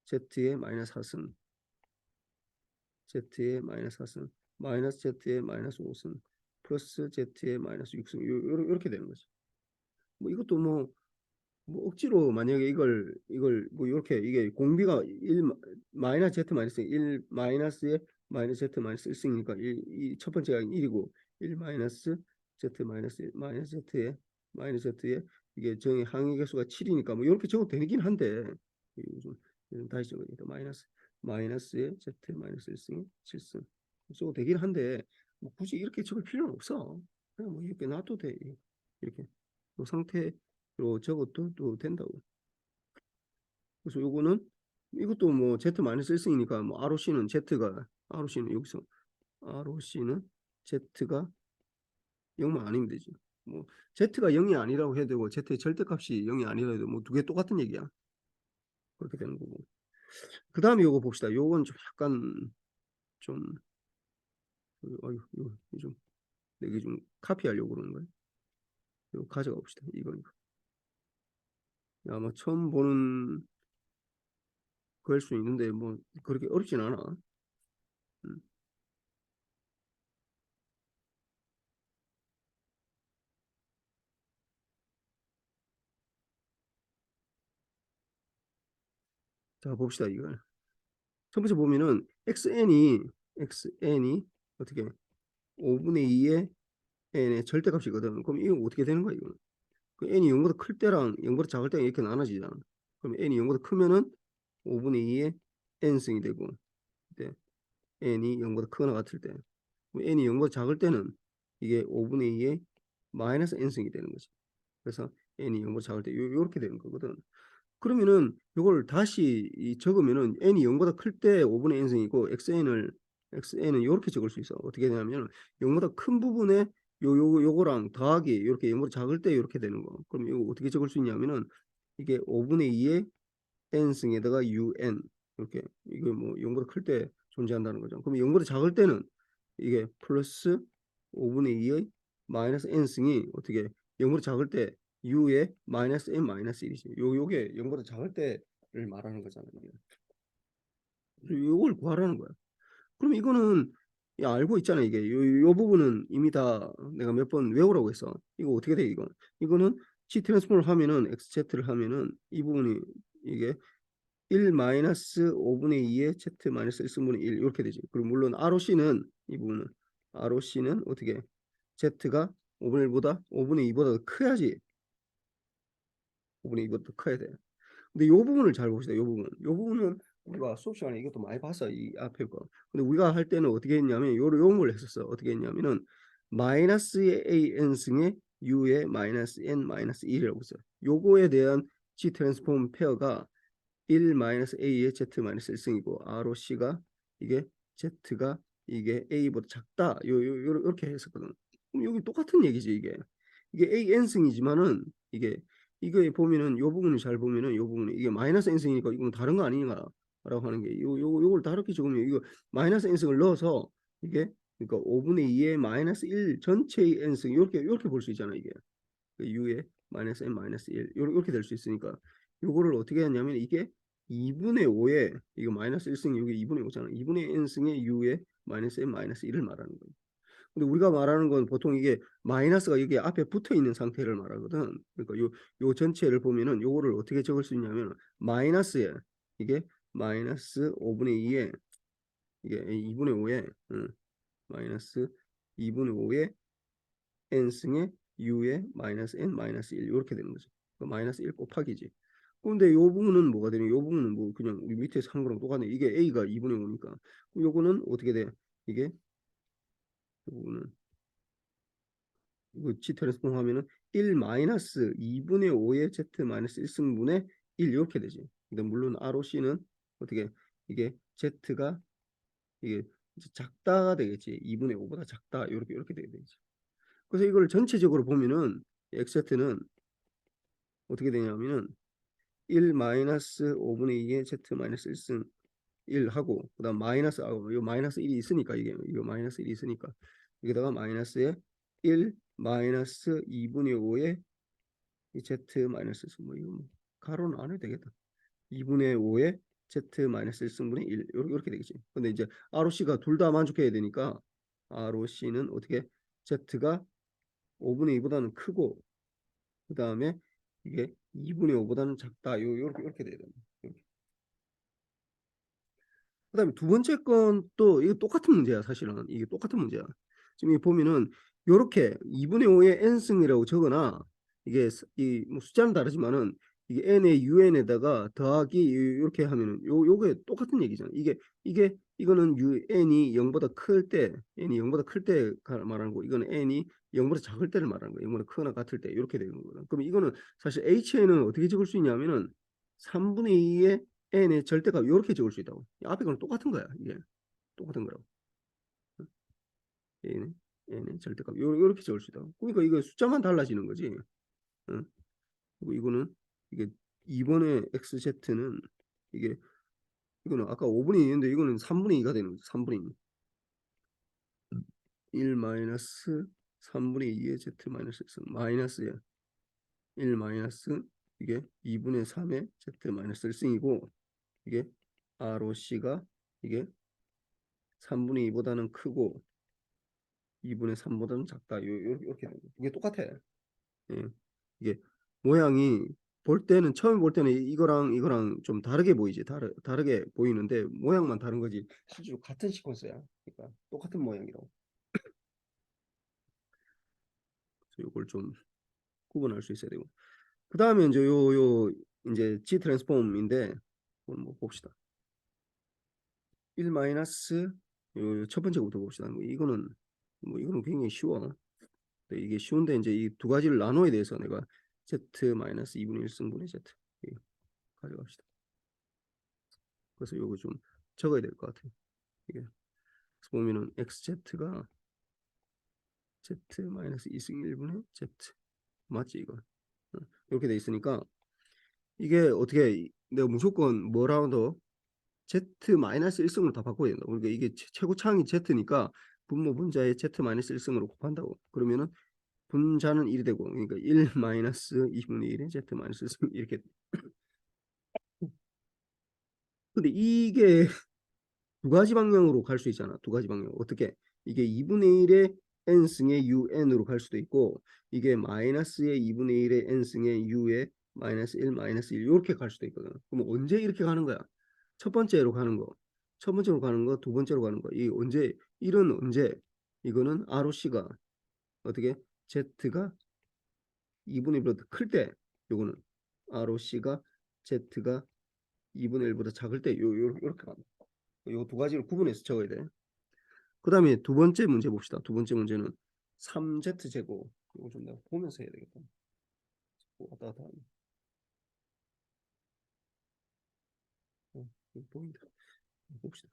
A: Z의 마이너스 4승 Z의 마이너스 4승 마이너스 Z의 마이너스 5승 플러스 Z의 마이너스 6승 이렇게 되는 거죠. 뭐 이것도 뭐 억지로 만약에 이걸 뭐 이렇게 이게 공비가 1 마이너스 Z 마이너스 1 마이너스에 마이너스 Z 마이너스 1승이니까 이 첫 번째가 1이고 1 마이너스 Z 마이너스 1 마이너스 Z에 이게 정의 항의 개수가 7이니까 뭐 이렇게 적어도 되긴 한데 좀 다시 적으니까 마이너스에 Z 마이너스 1승이 7승 적어도 되긴 한데 뭐 굳이 이렇게 적을 필요는 없어. 그냥 뭐 이렇게 놔둬도 돼. 이렇게 이 상태로 적어도 또 된다고. 그래서 요거는 이것도 뭐 Z 마이너스 1승이니까 뭐 ROC는 여기서 ROC는 Z가 0만 아니면 되지. 뭐 Z가 0이 아니라고 해도 되고 Z의 절대값이 0이 아니라 해도 뭐 두 개 똑같은 얘기야. 그렇게 되는 거고. 그 다음에 요거 봅시다. 요건 좀 약간 좀 좀 내가 좀 카피하려고 그러는 거야. 이거 가져가 봅시다. 이건 아마 처음 보는 거 할 수 있는데 뭐 그렇게 어렵진 않아. 음. 자 봅시다. 이걸 첫 번째 보면은 xn이 어떻게 5분의 2의 n의 절대값이거든. 그럼 이거 어떻게 되는 거야 이거는? 그 n이 0보다 클 때랑 0보다 작을 때랑 이렇게 나눠지잖아. 그럼 n이 0보다 크면은 5분의 2의 n승이 되고, 네. n이 0보다 크거나 같을 때, n이 0보다 작을 때는 이게 5분의 2의 마이너스 n승이 되는 거지. 그래서 n이 0보다 작을 때 요렇게 되는 거거든. 그러면은 이걸 다시 적으면은 n이 0보다 클 때 5분의 n승이고 xn은 이렇게 적을 수 있어. 어떻게 되냐면 0보다 큰 부분에 요거랑 더하기 이렇게 0보다 작을 때 이렇게 되는 거. 그럼 이거 어떻게 적을 수 있냐면은 이게 5분의 2의 n승에다가 un 이렇게 이거 뭐 0보다 클 때 존재한다는 거죠. 그럼 0보다 작을 때는 이게 플러스 5분의 2의 마이너스 n승이 어떻게 0보다 작을 때 u의 마이너스 n 마이너스 1이지. 요게 0보다 작을 때 를 말하는 거잖아요. 이걸 구하라는 거야. 그럼 이거는 알고 있잖아. 이게 요 부분은 이미 다 내가 몇 번 외우라고 했어. 이거 어떻게 돼 이거? 이거는 G 트랜스폼을 하면은 XZ를 하면은 이 부분이 이게 1 마이너스 5분의 2의 Z 마이너스 1승분의 1 이렇게 되지. 그리고 물론 ROC는 이 부분은 ROC는 어떻게 Z가 5분의 1보다 5분의 2보다 더 커야지. 5분의 2보다 더 커야 돼. 근데 요 부분을 잘 봅시다. 요 부분. 요 부분은 우리가 수업 시간에 이것도 많이 봤어. 이 앞에 거. 근데 우리가 할 때는 어떻게 했냐면 요런 걸 했었어. 어떻게 했냐면은 마이너스의 AN승의 U의 마이너스 N 마이너스 1이라고 했어요. 요거에 대한 G 트랜스폼 페어가 1 마이너스 A의 Z 마이너스 1승이고 ROC가 이게 Z가 이게 A보다 작다. 요렇게 했었거든. 그럼 여기 똑같은 얘기지 이게. 이게 AN승이지만은 이게 이거에 보면은 요 부분을 잘 보면은 요 부분이 이게 마이너스 n승이니까 이건 다른 거 아니냐라고 하는 게 요걸 다르게 적으면 이거 마이너스 n승을 넣어서 이게 그러니까 5분의 2의 마이너스 1 전체의 n승 이렇게 볼 수 있잖아 이게 그 u의 마이너스 n 마이너스 1 이렇게 될 수 있으니까 요거를 어떻게 했냐면 이게 2분의 5에 이거 마이너스 1승 여기 2분의 5잖아 2분의 n승의 u의 마이너스 n 마이너스 1을 말하는 거예요. 근데 우리가 말하는 건 보통 이게 마이너스가 여기 앞에 붙어 있는 상태를 말하거든. 그러니까 요 전체를 보면은 요거를 어떻게 적을 수 있냐면 마이너스에 이게 마이너스 5분의 2에 이게 2분의 5에 마이너스 2분의 5에 n승의 u의 마이너스 n 마이너스 1 이렇게 되는 거죠. 그러니까 마이너스 1 곱하기지. 근데 요 부분은 뭐가 되냐? 요 부분은 뭐 그냥 우리 밑에서 한 거랑 똑같네. 이게 a가 2분의 5니까. 요거는 어떻게 돼? 이게 요 부분은 이거 G 트랜스폼 하면은 1 마이너스 2분의 5의 Z 마이너스 1승분의 1 이렇게 되지. 근데 물론 ROC는 어떻게 이게 Z가 이게 작다가 되겠지. 2분의 5보다 작다. 이렇게 되게 되지. 그래서 이걸 전체적으로 보면은 XZ는 어떻게 되냐면은 1 마이너스 5분의 2의 Z 마이너스 1승 1 하고 그다음 마이너스 요 마이너스 1이 있으니까 이거 마이너스 1이 있으니까 여기다가 마이너스에 1 마이너스 2분의 5의 이 Z 마이너스 뭐 이거 뭐 가로는 안 해도 되겠다. 2분의 5에 Z 마이너스 1승분의 1 이렇게 되겠지. 근데 이제 ROC가 둘 다 만족해야 되니까 ROC는 어떻게 Z가 5분의 2보다는 크고 그 다음에 이게 2분의 5보다는 작다. 이렇게 돼야 됩니다. 그다음에 두 번째 건 또 이거 똑같은 문제야 사실은 이게 똑같은 문제야. 지금 보면은 요렇게 2분의 5의 n승이라고 적으나 이게 이뭐 숫자는 다르지만은 이게 n의 un에다가 더하기 요렇게 하면은 요게 똑같은 얘기잖아. 이게 이거는 n이 0보다 클 때 n이 0보다 클 때 말하는 거 이거는 n이 0보다 작을 때를 말하는 거야. 0보다 크거나 같을 때 이렇게 되는 거거든. 그럼 이거는 사실 HN은 어떻게 적을 수 있냐면은 3분의 2의 n의 절대값 이렇게 적을 수 있다고. 앞에 거는 똑같은 거야. 이게 똑같은 거라고. n의 절대값 이렇게 적을 수 있다고. 그러니까 이거 숫자만 달라지는 거지. 응? 그리고 이거는 이게 2번의 xz는 이게 이거는 아까 5분의 2인데 이거는 3분의 2가 되는 거죠. 3분의 2. 1 마이너스 3분의 2의 z 마이너스 x 마이너스야. 1 마이너스 이게 2분의 3의 z 마이너스 1승이고 이게 ROC가 이게 3분의 2보다는 크고 2분의 3보다는 작다. 이렇게 되는 거예요. 이게 똑같아. 예. 이게 모양이 볼 때는 처음 볼 때는 이거랑 좀 다르게 보이지. 다르게 보이는데 모양만 다른 거지. 실제로 같은 시퀀스야. 그러니까 똑같은 모양이라고. 그래서 이걸 좀 구분할 수 있어야 되고. 그다음에 이제 요 이제 G 트랜스폼인데 뭐 봅시다. 1 마이너스 첫 번째부터 봅시다. 이거는 굉장히 쉬워. 이게 쉬운데 이제 이 두 가지를 나눠야 돼서 내가 Z 마이너스 2분의 1승분의 Z 가져갑시다. 그래서 요거 좀 적어야 될 것 같아요. 이게 보면은 XZ가 Z 마이너스 2승 1분의 Z 맞지 이거? 이렇게 돼 있으니까 이게 어떻게 내가 무조건 뭐라도 Z 마이너스 1승으로 다 바꿔야 된다. 그러니까 이게 최고차항이 Z니까 분모 분자에 Z 마이너스 1승으로 곱한다고. 그러면은 분자는 1이 되고 그러니까 1 마이너스 2분의 1에 Z 마이너스 1승 이렇게 근데 이게 두 가지 방향으로 갈 수 있잖아. 두 가지 방향. 어떻게? 이게 2분의 1의 n승의 un으로 갈 수도 있고 이게 마이너스의 2분의 1의 n승의 u의 마이너스 1, 마이너스 1 이렇게 갈 수도 있거든. 그럼 언제 이렇게 가는 거야? 첫 번째로 가는 거. 첫 번째로 가는 거, 두 번째로 가는 거. 이 언제? 이런 언제? 이거는 ROC가 어떻게? Z가 2분의 1보다 클 때, 요거는 ROC가 Z가 2분의 1보다 작을 때, 요렇게 갑니다. 요 두 가지를 구분해서 적어야 돼. 그 다음에 두 번째 문제 봅시다. 두 번째 문제는 3Z제곱. 이거 좀 내가 보면서 해야 되겠다. 왔다 갔다 하네. 이거 보인다. 봅시다.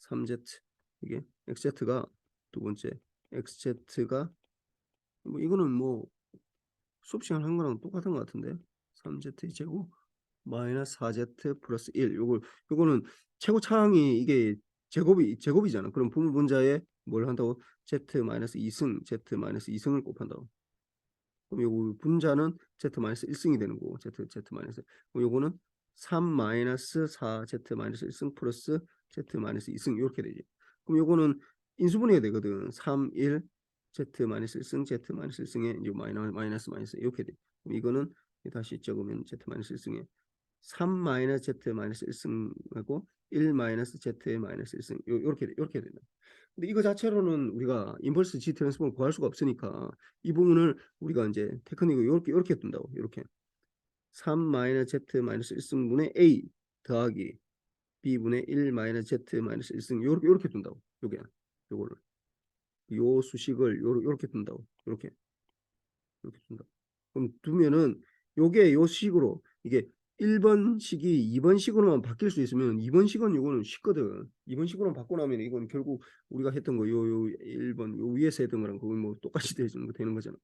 A: 3Z. 이게 XZ가 두 번째. XZ가 뭐 이거는 뭐 수업 시간 한 거랑 똑같은 것 같은데. 3Z 제곱 마이너스 4Z 플러스 1. 요거는 최고 차항이 이게 제곱이잖아. 그럼 분모분자에 뭘 한다고? Z 마이너스 2승, Z 마이너스 2승을 곱한다고. 그럼 요거 분자는 Z 마이너스 1승이 되는 거고, Z 마이너스. 그럼 요거는 3 마이너스 4 Z 마이너스 1승 플러스 Z 마이너스 2승 이렇게 되지. 그럼 요거는 인수분해가 되거든. 3, 1 Z 마이너스 1승 Z 마이너스 1승에 이제 마이너스 이렇게 돼. 그럼 이거는 다시 적으면 Z 마이너스 1승에 3 마이너스 Z 마이너스 1승하고 1 마이너스 Z 마이너스 1승 이렇게 된다. 근데 이거 자체로는 우리가 인버스 G 트랜스폼을 구할 수가 없으니까 이 부분을 우리가 이제 테크닉을 이렇게 둔다고. 이렇게 3 마이너스 Z 마이너스 1승분의 A 더하기 B분의 1 마이너스 Z 마이너스 1승 이렇게 둔다고. 요거를 요 수식을 요렇게 둔다고. 이렇게 둔다고. 그럼 두면은 요게 요 식으로 이게 1번식이 2번식으로만 바뀔 수 있으면 2번식은 요거는 쉽거든. 2번식으로만 바꿔 나면 이건 결국 우리가 했던 거 요 1번 요 위에서 했던 거랑 거의 뭐 똑같이 되는 거잖아.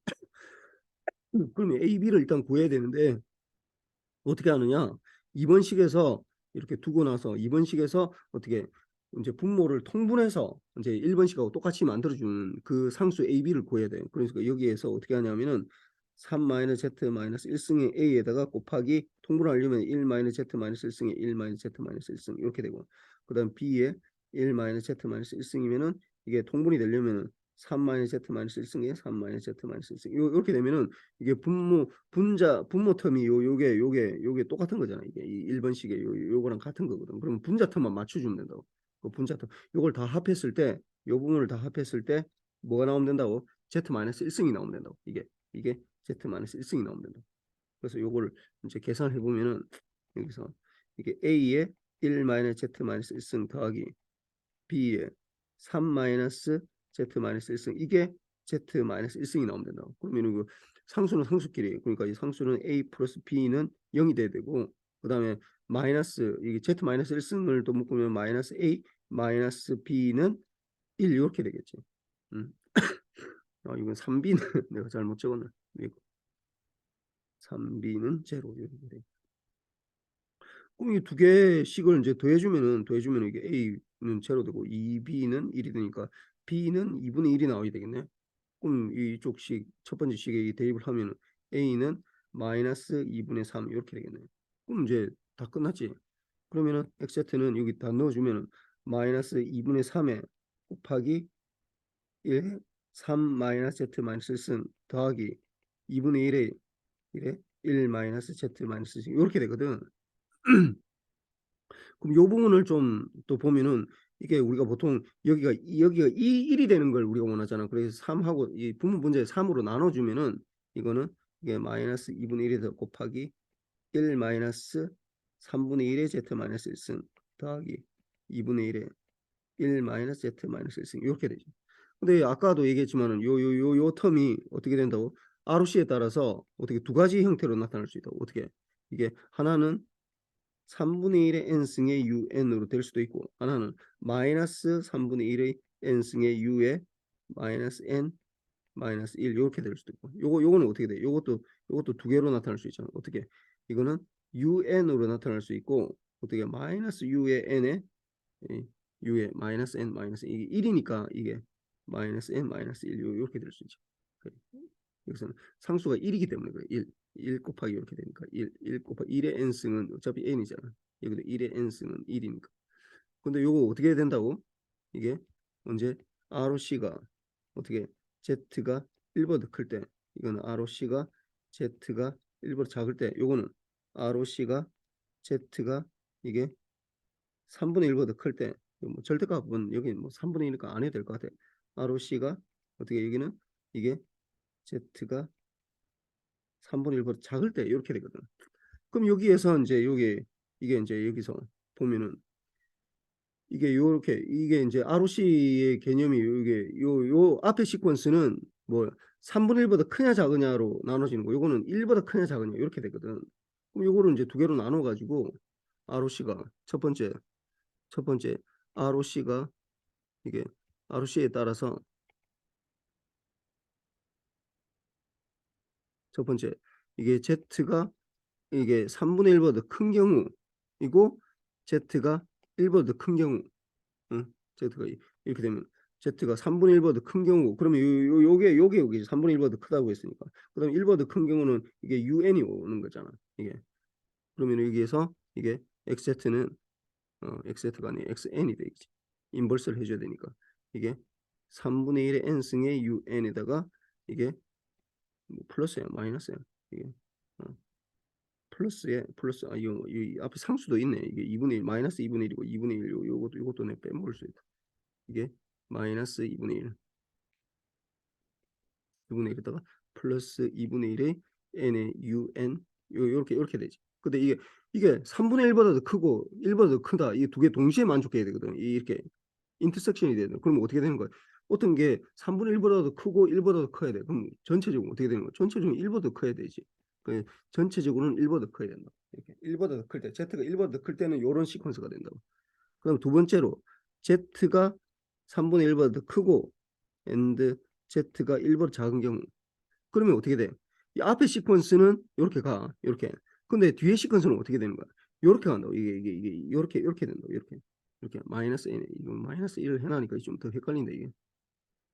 A: 그러면 A, B를 일단 구해야 되는데 어떻게 하느냐? 2번식에서 이렇게 두고 나서 2번식에서 어떻게 이제 분모를 통분해서 이제 1번식하고 똑같이 만들어주는 그 상수 A, B를 구해야 돼요. 그러니까 여기에서 어떻게 하냐면은 3-Z 1승의 A에다가 곱하기 통분하려면 1-Z 1승의 1-Z 1승 이렇게 되고 그다음 B에 1-Z 1승이면은 이게 통분이 되려면은 3-Z 1승에 3-Z 1승 이렇게 되면은 이게 분모 텀이 요게 똑같은 거잖아. 이게 이 1번식의 요거랑 같은 거거든. 그러면 분자 텀만 맞춰주면 된다고. 그 분자 텀 요걸 다 합했을 때 요 부분을 다 합했을 때 뭐가 나오면 된다고? Z-1승이 나오면 된다고. 이게 Z-1승이 나오면 된다고. 그래서 요걸 이제 계산해 보면은 여기서 이게 A에 1-Z-1승 더하기 B에 3-Z-1승 이게 Z-1승이 나오면 된다고. 그러면 이거 상수는 상수끼리 그러니까 이 상수는 A 플러스 B는 0이 돼야 되고 그 다음에 마이너스 이게 Z-1승을 또 묶으면 마이너스 A 마이너스 B는 1 이렇게 되겠지. 이건 3B는 내가 잘못 적었네. 3B는 제로 이렇게 돼. 그럼 이 두 개씩을 이제 더해주면 이게 A는 제로 되고 2B는 1이 되니까 B는 2분의 1이 나와야 되겠네. 그럼 이쪽 첫 번째 식에 대입을 하면 A는 마이너스 2분의 3 이렇게 되겠네. 그럼 이제 다 끝났지. 그러면은 XZ는 여기 다 넣어주면은 마이너스 2분의 3에 곱하기 1, 3 마이너스 Z 마이너스 1승 더하기 2분의 1에 1 마이너스 Z 마이너스 1승 이렇게 되거든. 그럼 요 부분을 좀 또 보면은 이게 우리가 보통 여기가 1이 되는 걸 우리가 원하잖아. 그래서 3하고 이 분모 분자에 3으로 나눠주면은 이거는 이게 마이너스 2분의 1에 더 곱하기 1 마이너스 3분의 1의 Z 마이너스 1승 더하기 2분의 1에 1 마이너스 Z 마이너스 1승 이렇게 되죠. 근데 아까도 얘기했지만은 요 텀이 어떻게 된다고? ROC에 따라서 어떻게 두 가지 형태로 나타날 수 있다고. 어떻게? 이게 하나는 3분의 1의 n승의 un으로 될 수도 있고 하나는 마이너스 3분의 1의 n승의 u에 마이너스 n 마이너스 1 이렇게 될 수도 있고 요거는 어떻게 돼? 요것도 두 개로 나타날 수 있잖아. 어떻게? 이거는 un으로 나타날 수 있고 어떻게 마이너스 u의 n에 u의 마이너스 n 마이너스 이게 1이니까 이게 마이너스 n 마이너스 1 이렇게 될 수 있죠. 여기서는 상수가 1이기 때문에 그래. 1 곱하기 이렇게 되니까 1 곱하기 1의 n승은 어차피 n이잖아. 여기도 1의 n승은 1이니까. 근데 요거 어떻게 해야 된다고? 이게 언제 ROC가 어떻게 Z가 1보다 클 때, 이거는 ROC가 Z가 1보다 작을 때, 요거는 ROC가 Z가 이게 3분의 1보다 클 때, 뭐 절대값은 여기 뭐 3분의 1이니까 안 해도 될 것 같아. ROC가 어떻게 여기는 이게 Z가 3분의 1보다 작을 때 이렇게 되거든. 그럼 여기에서 이제 이게 이제 여기서 보면은 이게 요렇게 이게 이제 ROC의 개념이 이게 요 앞에 시퀀스는 뭐 3분의 1보다 크냐 작으냐로 나눠지는 거. 요거는 1보다 크냐 작으냐 이렇게 되거든. 그럼 요거를 이제 두 개로 나눠 가지고 ROC가 첫 번째 ROC가 이게 ROC에 따라서 첫 번째 이게 Z가 이게 3분의 1보다 큰 경우이고 Z가 1보다 큰 경우, 응? Z가 이렇게 되면 Z가 3분의 1보다 큰 경우, 그러면 요게 여기 3분의 1보다 크다고 했으니까, 그다음 1보다 큰 경우는 이게 UN이 오는 거잖아. 이게 그러면 여기에서 이게 XZ는 XZ가 아니라 XN이 되겠지. 인버스를 해줘야 되니까 이게 3분의 1의 n승의 UN에다가 이게 뭐 플러스야 마이너스야 이게 어, 플러스 이 앞에 상수도 있네. 이게 2분의 1 마이너스 2분의 1이고 2분의 1 요것도 내 빼먹을 수 있다. 이게 마이너스 2분의 1 2분의 1에다가 플러스 2분의 1의 n의 un 요렇게 되지. 근데 이게 3분의 1보다 더 크고 1보다 더 크다. 이 두 개 동시에 만족해야 되거든. 이렇게 인터섹션이 돼야 돼. 그러면 어떻게 되는 거야? 어떤 게 3분의 1보다 더 크고 1보다 더 커야 돼. 그럼 전체적으로 어떻게 되는 거야? 전체적으로 1보다 더 커야 되지. 그 전체적으로는 1보다 더 커야 된다. 이렇게 1보다 더 클 때, Z가 1보다 더 클 때는 이런 시퀀스가 된다고. 그럼 두 번째로 Z가 3분의 1보다 더 크고 and Z가 1보다 작은 경우. 그러면 어떻게 돼? 이 앞에 시퀀스는 이렇게 가. 이렇게. 근데 뒤에 시퀀스는 어떻게 되는 거야? 이렇게 간다고. 이게 이렇게 된다고. 이렇게 마이너스 n 이거 마이너스 1을 해놔니까 좀 더 헷갈린다 이게.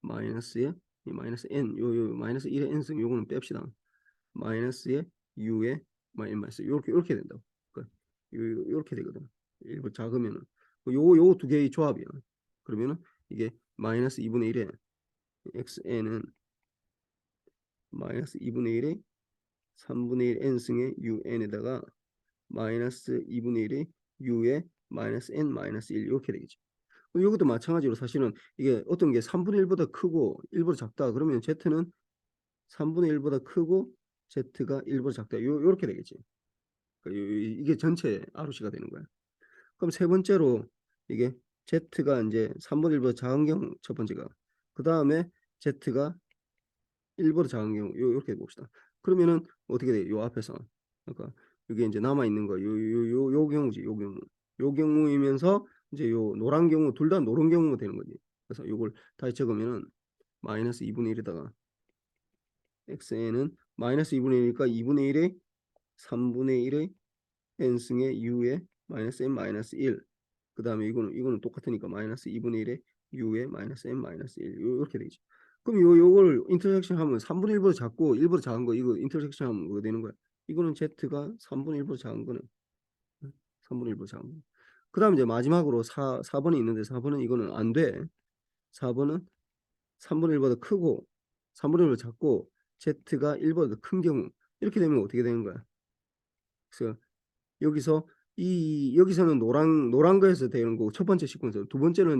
A: 마이너스에 이 마이너스 n 요 마이너스 1의 n승 요거는 뺍시다. 마이너스에 u에 마이너스 이렇게 된다고. 그러니까 요렇게 되거든. 일부 작으면은 요 두 개의 조합이야. 그러면은 이게 마이너스 2분의 1에 xn은 마이너스 2분의 1에 3분의 1 n승의 un에다가 마이너스 2분의 1의 u에 마이너스 n 마이너스 1 이렇게 되겠죠. 이것도 마찬가지로 사실은 이게 어떤 게 3분의 1보다 크고 1보다 작다. 그러면 Z는 3분의 1보다 크고 Z가 1보다 작다. 요렇게 되겠지. 그러니까 이게 전체 ROC가 되는 거야. 그럼 세 번째로 이게 Z가 이제 3분의 1보다 작은 경우 첫 번째가. 그 다음에 Z가 1보다 작은 경우 요렇게 봅시다. 그러면은 어떻게 돼? 요 앞에서. 그러니까 이게 이제 남아 있는 거 요 경우지. 요 경우. 요 경우이면서 이제 요 노란 경우 둘 다 노란 경우가 되는 거지. 그래서 요걸 다시 적으면은 마이너스 2분의 1에다가 xn은 마이너스 2분의 1이니까 2분의 1에 3분의 1의 n승의 u에 마이너스 n 마이너스 1. 그 다음에 이거는 똑같으니까 마이너스 2분의 1에 u에 마이너스 n 마이너스 1 이렇게 되죠. 그럼 요걸 인터섹션 하면 3분의 1보다 작고 1보다 작은 거 이거 인터섹션 하면 뭐가 되는 거야? 이거는 z가 3분의 1보다 작은 거네. 3분의 1보다 작은 거. 그 다음 이제 마지막으로 4번이 있는데 4번은 이거는 안 돼. 4번은 3분의 1보다 크고 3분의 1보다 작고 z가 1보다 큰 경우 이렇게 되면 어떻게 되는 거야? 그래서 여기서는 노란 거에서 되는 거고 첫 번째 시퀀스, 두 번째는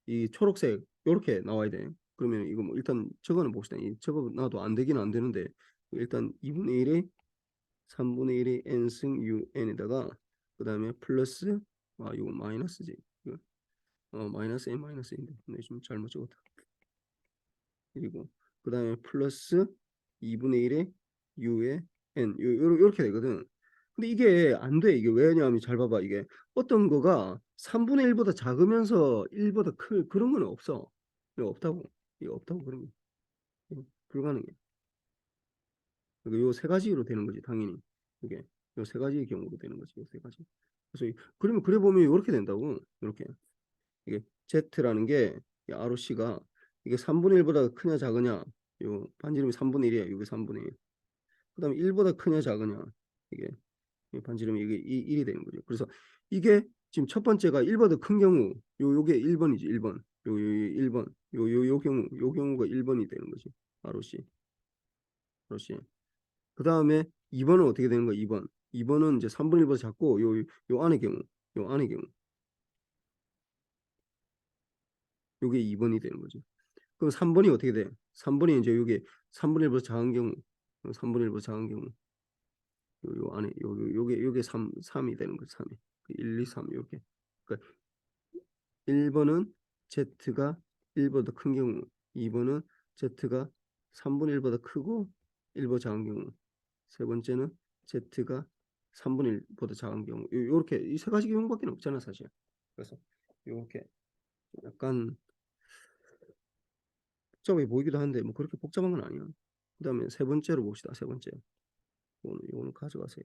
A: 이 초록색 이렇게 나와야 돼. 그러면 이거 뭐 일단 저거는 봅시다. 저거 놔도 안 되긴 안 되는데 일단 2분의 1에 3분의 1의 n승 un에다가 그 다음에 플러스 이거 마이너스지. 마이너스 n 마이너스 인데 좀 잘못 적었다. 그리고 그 다음에 플러스 2분의 1의 u의 n 요렇게 되거든. 근데 이게 안 돼. 이게 왜냐하면 잘 봐봐. 이게 어떤 거가 3분의 1보다 작으면서 1보다 큰 그런 건 없어. 이거 없다고. 이거 없다고 그런 거. 불가능해. 요 세 가지로 되는 거지 당연히. 이게 요 세 가지의 경우로 되는 거지. 요 세 가지. 그래서 그러면 그래 보면 이렇게 된다고. 이렇게. 이게 Z라는 게 ROC가 이게 3분의 1보다 크냐 작으냐. 요 반지름이 3분의 1이야. 이게 3분의 1. 그다음에 1보다 크냐 작으냐. 이게 반지름이 이게 1이 되는 거죠. 그래서 이게 지금 첫 번째가 1보다 큰 경우 요게 1번이지 1번. 요 1번. 요 경우가 1번이 되는 거지. ROC. ROC. 그다음에 2번은 어떻게 되는 거야? 2번. 2번은 이제 3분 1보다 작고 요 안의 경우. 요 안의 경우. 요게 2번이 되는 거죠. 그럼 3번이 어떻게 돼? 3번이 이제 요게 3분 1보다 작은 경우. 3분 1보다 작은 경우. 요 안에 요게 3이 되는 거죠. 3이. 1, 2, 3 이렇게. 그러니까 1번은 Z가 1보다 큰 경우, 2번은 Z가 3분의 1보다 크고 1보다 작은 경우, 세 번째는 Z가 3분의 1보다 작은 경우. 요렇게 이 세 가지 경우밖에 없잖아, 사실. 그래서 요렇게 약간 복잡해 보이기도 한데 뭐 그렇게 복잡한 건 아니야. 그다음에 세 번째로 봅시다. 세 번째. 요거는 가져가세요.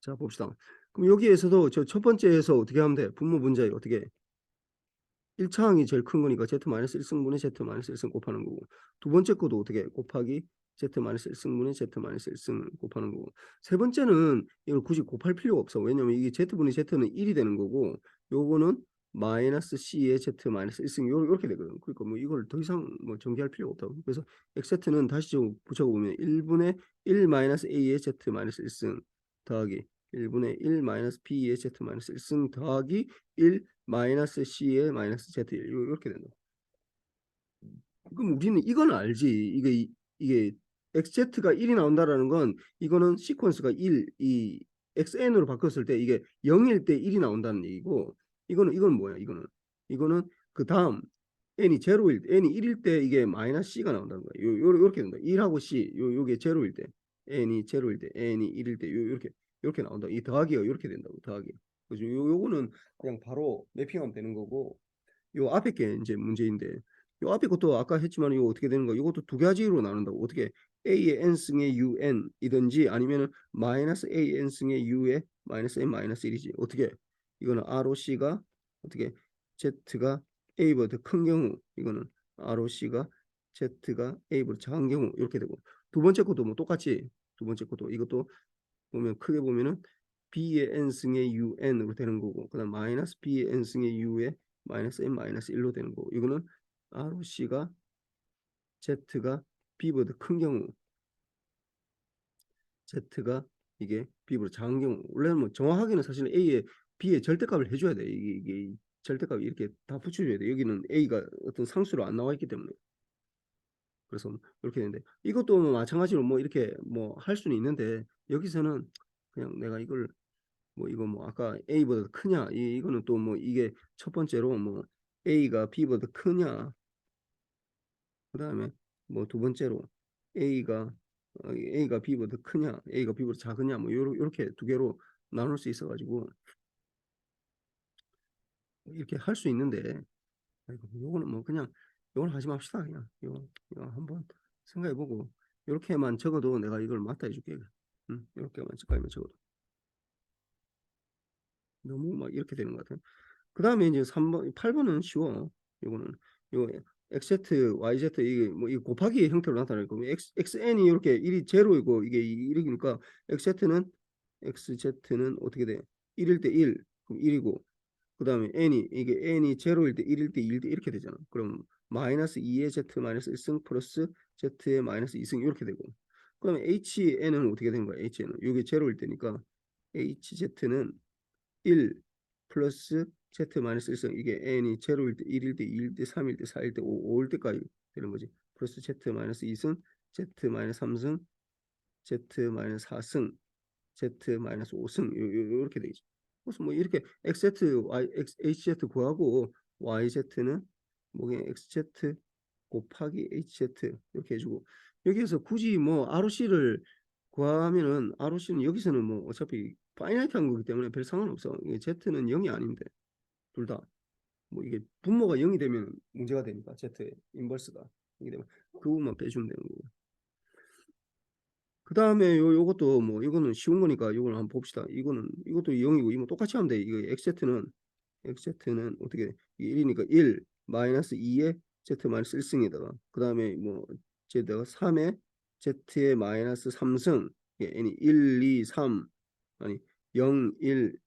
A: 자, 봅시다. 그럼 여기에서도 저 첫 번째에서 어떻게 하면 돼? 분모 분자에 어떻게 1차항이 제일 큰 거니까 Z-1승분의 Z-1승 곱하는 거고, 두 번째 것도 어떻게 곱하기 Z-1승분의 Z-1승 곱하는 거고, 세 번째는 이걸 굳이 곱할 필요가 없어. 왜냐면 이게 Z분의 Z는 1이 되는 거고, 요거는 마이너스 C의 Z-1승 요렇게 되거든. 그러니까 뭐 이걸 더 이상 뭐 전개할 필요가 없다고. 그래서 X는 다시 좀 붙여보면 1분의 1 마이너스 A의 Z-1승 더하기 1분의 1 마이너스 B의 Z-1승 더하기 1 마이너스 C의 마이너스 Z 이렇게 된다. 그럼 우리는 이건 알지. 이게 XZ가 1이 나온다라는 건 이거는 시퀀스가 1, 이 XN으로 바꿨을 때 이게 0일 때 1이 나온다는 얘기고 이거는 뭐야? 이거는 그 다음 n이 제로일 때 n이 1일 때 이게 마이너스 C가 나온다는 거야. 요렇게 된다. 1하고 C 요게 제로일 때 n이 제로일 때 n이 1일 때 요렇게 나온다. 이 더하기가 요렇게 된다고. 더하기. 그죠? 요거는 그냥 바로 매핑하면 되는 거고 요 앞에 게 이제 문제인데 요 앞에 것도 아까 했지만 이거 어떻게 되는 거? 이것도 두 가지로 나눈다고. 어떻게 a의 n승의 un이든지 아니면은 마이너스 a n승의 u의 마이너스 n 마이너스 1이지. 어떻게? 이거는 ROC가 어떻게 z가 a보다 큰 경우 이거는 ROC가 z가 a보다 작은 경우 이렇게 되고 두 번째 것도 뭐 똑같이 두 번째 것도 이것도 보면 크게 보면은 b의 n승의 un으로 되는 거고 그다음 마이너스 b의 n승의 u의 마이너스 n 마이너스 1로 되는 거고 이거는 ROC가 Z가 B보다 큰 경우 Z가 이게 B보다 작은 경우 원래는 뭐 정확하게는 사실 A에 B의 절대값을 해줘야 돼. 이게 절대값이 이렇게 다 붙여줘야 돼. 여기는 A가 어떤 상수로 안 나와 있기 때문에 그래서 이렇게 되는데 이것도 뭐 마찬가지로 뭐 이렇게 뭐 할 수는 있는데 여기서는 그냥 내가 이걸 뭐 이거 뭐 아까 A보다 크냐 이거는 또 뭐 이게 첫 번째로 뭐 A가 B보다 크냐 그다음에 뭐 두 번째로 A가 B보다 크냐, A가 B보다 작으냐, 뭐 요렇게 두 개로 나눌 수 있어가지고 이렇게 할 수 있는데, 아이고, 요거는 뭐 그냥 요건 하지 맙시다 그냥 이거 한번 생각해보고 이렇게만 적어도 내가 이걸 맞다 해줄게. 이렇게만 적어도 너무 막 이렇게 되는 것 같아. 그 다음에 이제 3번, 8번은 쉬워. 요거는 요 XZ, YZ 이게 뭐 이 곱하기 형태로 나타날 거고 XN이 이렇게 1이 제로이고 이게 1이니까 XZ는 어떻게 돼? 1일 때 1, 그럼 1이고 그다음에 n이 제로일 때 1일 때 2일 때 이렇게 되잖아. 그럼 마이너스 2의 Z 마이너스 1승 플러스 Z의 마이너스 2승 이렇게 되고 그다음에 HN은 어떻게 된 거야? HN은 이게 제로일 때니까 HZ는 1 플러스 Z 마이너스 1승 이게 n이 제로일 때 1일 때 2일 때 3일 때 4일 때 5일 때까지 되는 거지. 플러스 Z 마이너스 2승 Z 마이너스 3승 Z 마이너스 4승 Z 마이너스 5승 이렇게 되겠지. 그래서 뭐 이렇게 XZ, HZ 구하고 YZ는 뭐 XZ 곱하기 HZ 이렇게 해주고 여기에서 굳이 뭐 ROC를 구하면은 ROC는 여기서는 뭐 어차피 파이나이트한 거기 때문에 별 상관없어. 이게 Z는 0이 아닌데 둘 다 뭐 이게 분모가 0이 되면 문제가 되니까 Z의 인버스가 이게 되면 그 부분만 빼주면 되는 거고. 그 다음에 요것도 뭐 이거는 쉬운 거니까 이걸 한번 봅시다. 이것도 0이고 이거 똑같이 하면 돼. 이거 xz는 어떻게 1이니까 1 마이너스 2의 z 마이너스 1승에다가 그 다음에 뭐 z가 3의 z의 마이너스 3승 n이 1, 2, 3 아니 0, 1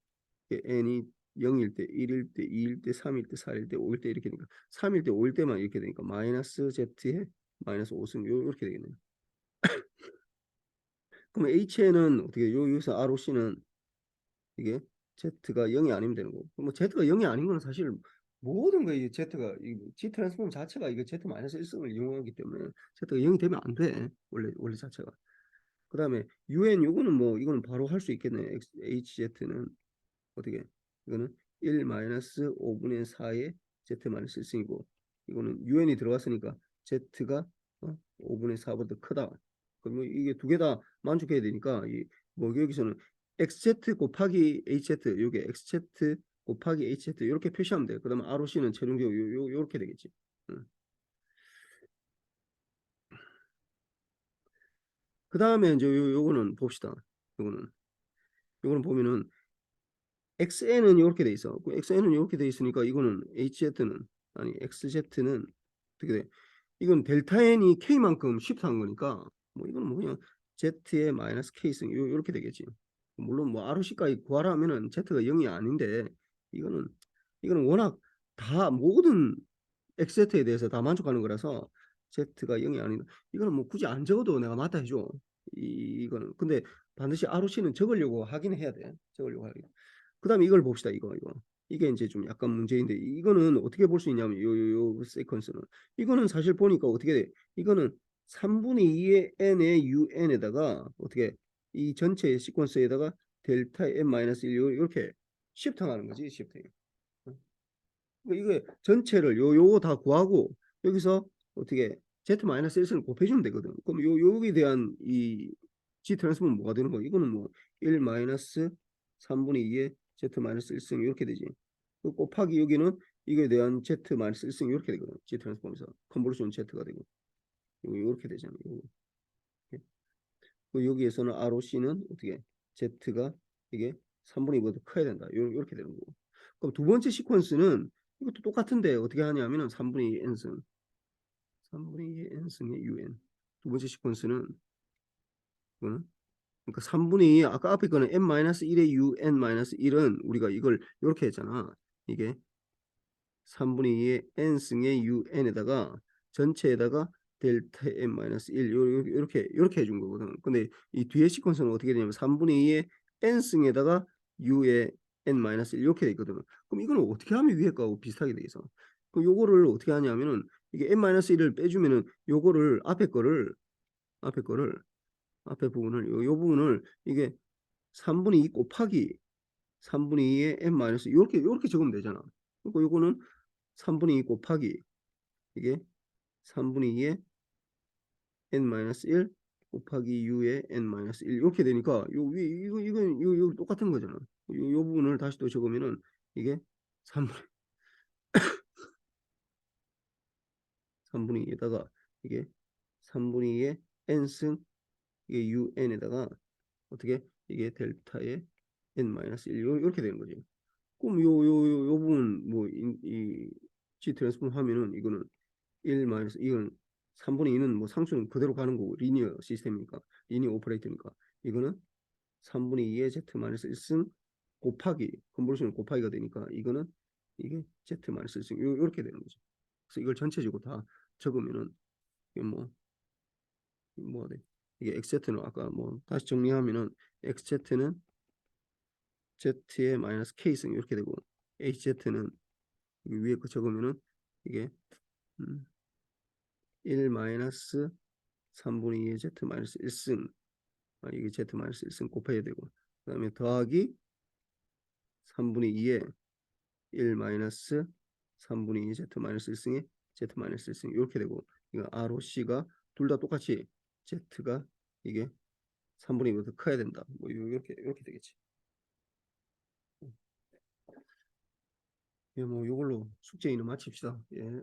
A: n이 0일 때, 1일 때, 2일 때, 3일 때, 4일 때, 5일 때 이렇게 되니까 3일 때, 5일 때만 이렇게 되니까 마이너스 z의 마이너스 5승 이렇게 되겠네요. 그럼 h는 어떻게 여기서 ROC는 이게 z가 0이 아니면 되는 거고 뭐 z가 0이 아닌 거는 사실 모든 거에 z가 G 트랜스폼 자체가 이거 z 마이너스 1승을 이용하기 때문에 z가 0이 되면 안 돼. 원래 자체가. 그다음에 UN 요거는 뭐 이거는 바로 할 수 있겠네. HZ는 어떻게 이거는 1 마이너스 5분의 4의 z 마이너스 1승이고 이거는 UN이 들어갔으니까 z가 5분의 4보다 크다. 그러면 이게 두 개 다 만족해야 되니까 뭐 여기서는 xz 곱하기 hz 요게 xz 곱하기 hz 이렇게 표시하면 돼. 그다음에 ROC는 최종적으로 요렇게 되겠지. 응. 그다음에 이제 요거는 봅시다. 요거는 보면은 xn은 이렇게 돼 있어. xn은 이렇게 돼 있으니까 이거는 hz는 아니 xz는 어떻게 돼? 이건 델타 n이 k만큼 시프트한 거니까 뭐 이건 뭐 그냥 z의 마이너스 k승 요렇게 되겠지. 물론 뭐 ROC까지 구하라 하면은 z가 0이 아닌데 이거는 워낙 다 모든 xz에 대해서 다 만족하는 거라서 z가 0이 아니다. 이거는 뭐 굳이 안 적어도 내가 맞다 해줘. 이거는 근데 반드시 ROC는 적으려고 하긴 해야 돼. 적으려고 하긴. 그다음에 이걸 봅시다. 이거. 이게 이제 좀 약간 문제인데 이거는 어떻게 볼 수 있냐면 요 세퀀스는 이거는 사실 보니까 어떻게 돼? 이거는 3분의 2의 n의 un에다가 어떻게 이 전체 시퀀스에다가 델타 n-1 이렇게 시프트하는 거지. 시프팅. 이거 전체를 요거 다 구하고 여기서 어떻게 z-1을 곱해주면 되거든. 그럼 요거에 대한 이 g 트랜스폼은 뭐가 되는 거야? 이거는 뭐 1 마이너스 3분의 2의 z-1승 이렇게 되지. 그 곱하기 여기는 이거에 대한 z-1승 이렇게 되거든. g 트랜스폼에서 컨볼루션 z가 되고 이렇게 되잖아. 여기에서는 ROC는 어떻게 z가 이게 3분의 2보다 커야 된다. 이렇게 되는 거고. 그럼 두 번째 시퀀스는 이것도 똑같은데 어떻게 하냐면은 3분의 2 n승 3분의 2 n승의 un 두 번째 시퀀스는 이거는 그러니까 3분의 2 아까 앞에 거는 n-1의 un-1은 우리가 이걸 이렇게 했잖아. 이게 3분의 2의 n승의 un에다가 전체에다가 델타 n-1 이렇게 해준 거거든. 근데 이 뒤에 시퀀스는 어떻게 되냐면 3분의 2의 n승에다가 u의 n-1 이렇게 돼 있거든. 그럼 이거는 어떻게 하면 위에 거하고 비슷하게 돼 있어. 그럼 요거를 어떻게 하냐면은 이게 n-1을 빼주면은 요거를 앞에 부분을 요 부분을 이게 3분의 2 곱하기 3분의 2의 n-, 이렇게 적으면 되잖아. 그리고 요거는 3분의 2 곱하기 이게 3분의 2의 n-1 곱하기 u의 n-1 이렇게 되니까 요 위 이거 똑같은 거잖아. 요 부분을 다시 또 적으면은 이게 3분의 2에다가 이게 3분의 2의 n승 이게 un에다가 어떻게 이게 델타의 n-1 이렇게 되는 거지. 그럼 요 부분 뭐이 G 트랜스폼 하면은 이거는 1 마이너스 이건 3분의 2는 뭐 상수는 그대로 가는 거고 리니어 시스템이니까 리니어 오퍼레이터니까 이거는 3분의 2의 z 마이너스 1승 곱하기 컨볼루션 곱하기가 되니까 이거는 이게 z 마이너스 1승 이렇게 되는 거죠. 그래서 이걸 전체적으로 다 적으면은 이게 뭐가 돼? 이게 xz는 아까 뭐 다시 정리하면은 xz는 z의 마이너스 k승 이렇게 되고 hz는 위에 거 적으면은 이게 1 마이너스 3분의 2의 z 마이너스 1승 이게 z 마이너스 1승 곱해야 되고 그 다음에 더하기 3분의 2의 1 마이너스 3분의 2 z 마이너스 1승에 z 마이너스 1승 이렇게 되고 이거 ROC가 둘 다 똑같이 z가 이게 3분의 2보다 커야 된다. 뭐 이렇게 되겠지. 예, 뭐 이걸로 숙제 이는 마칩시다. 예.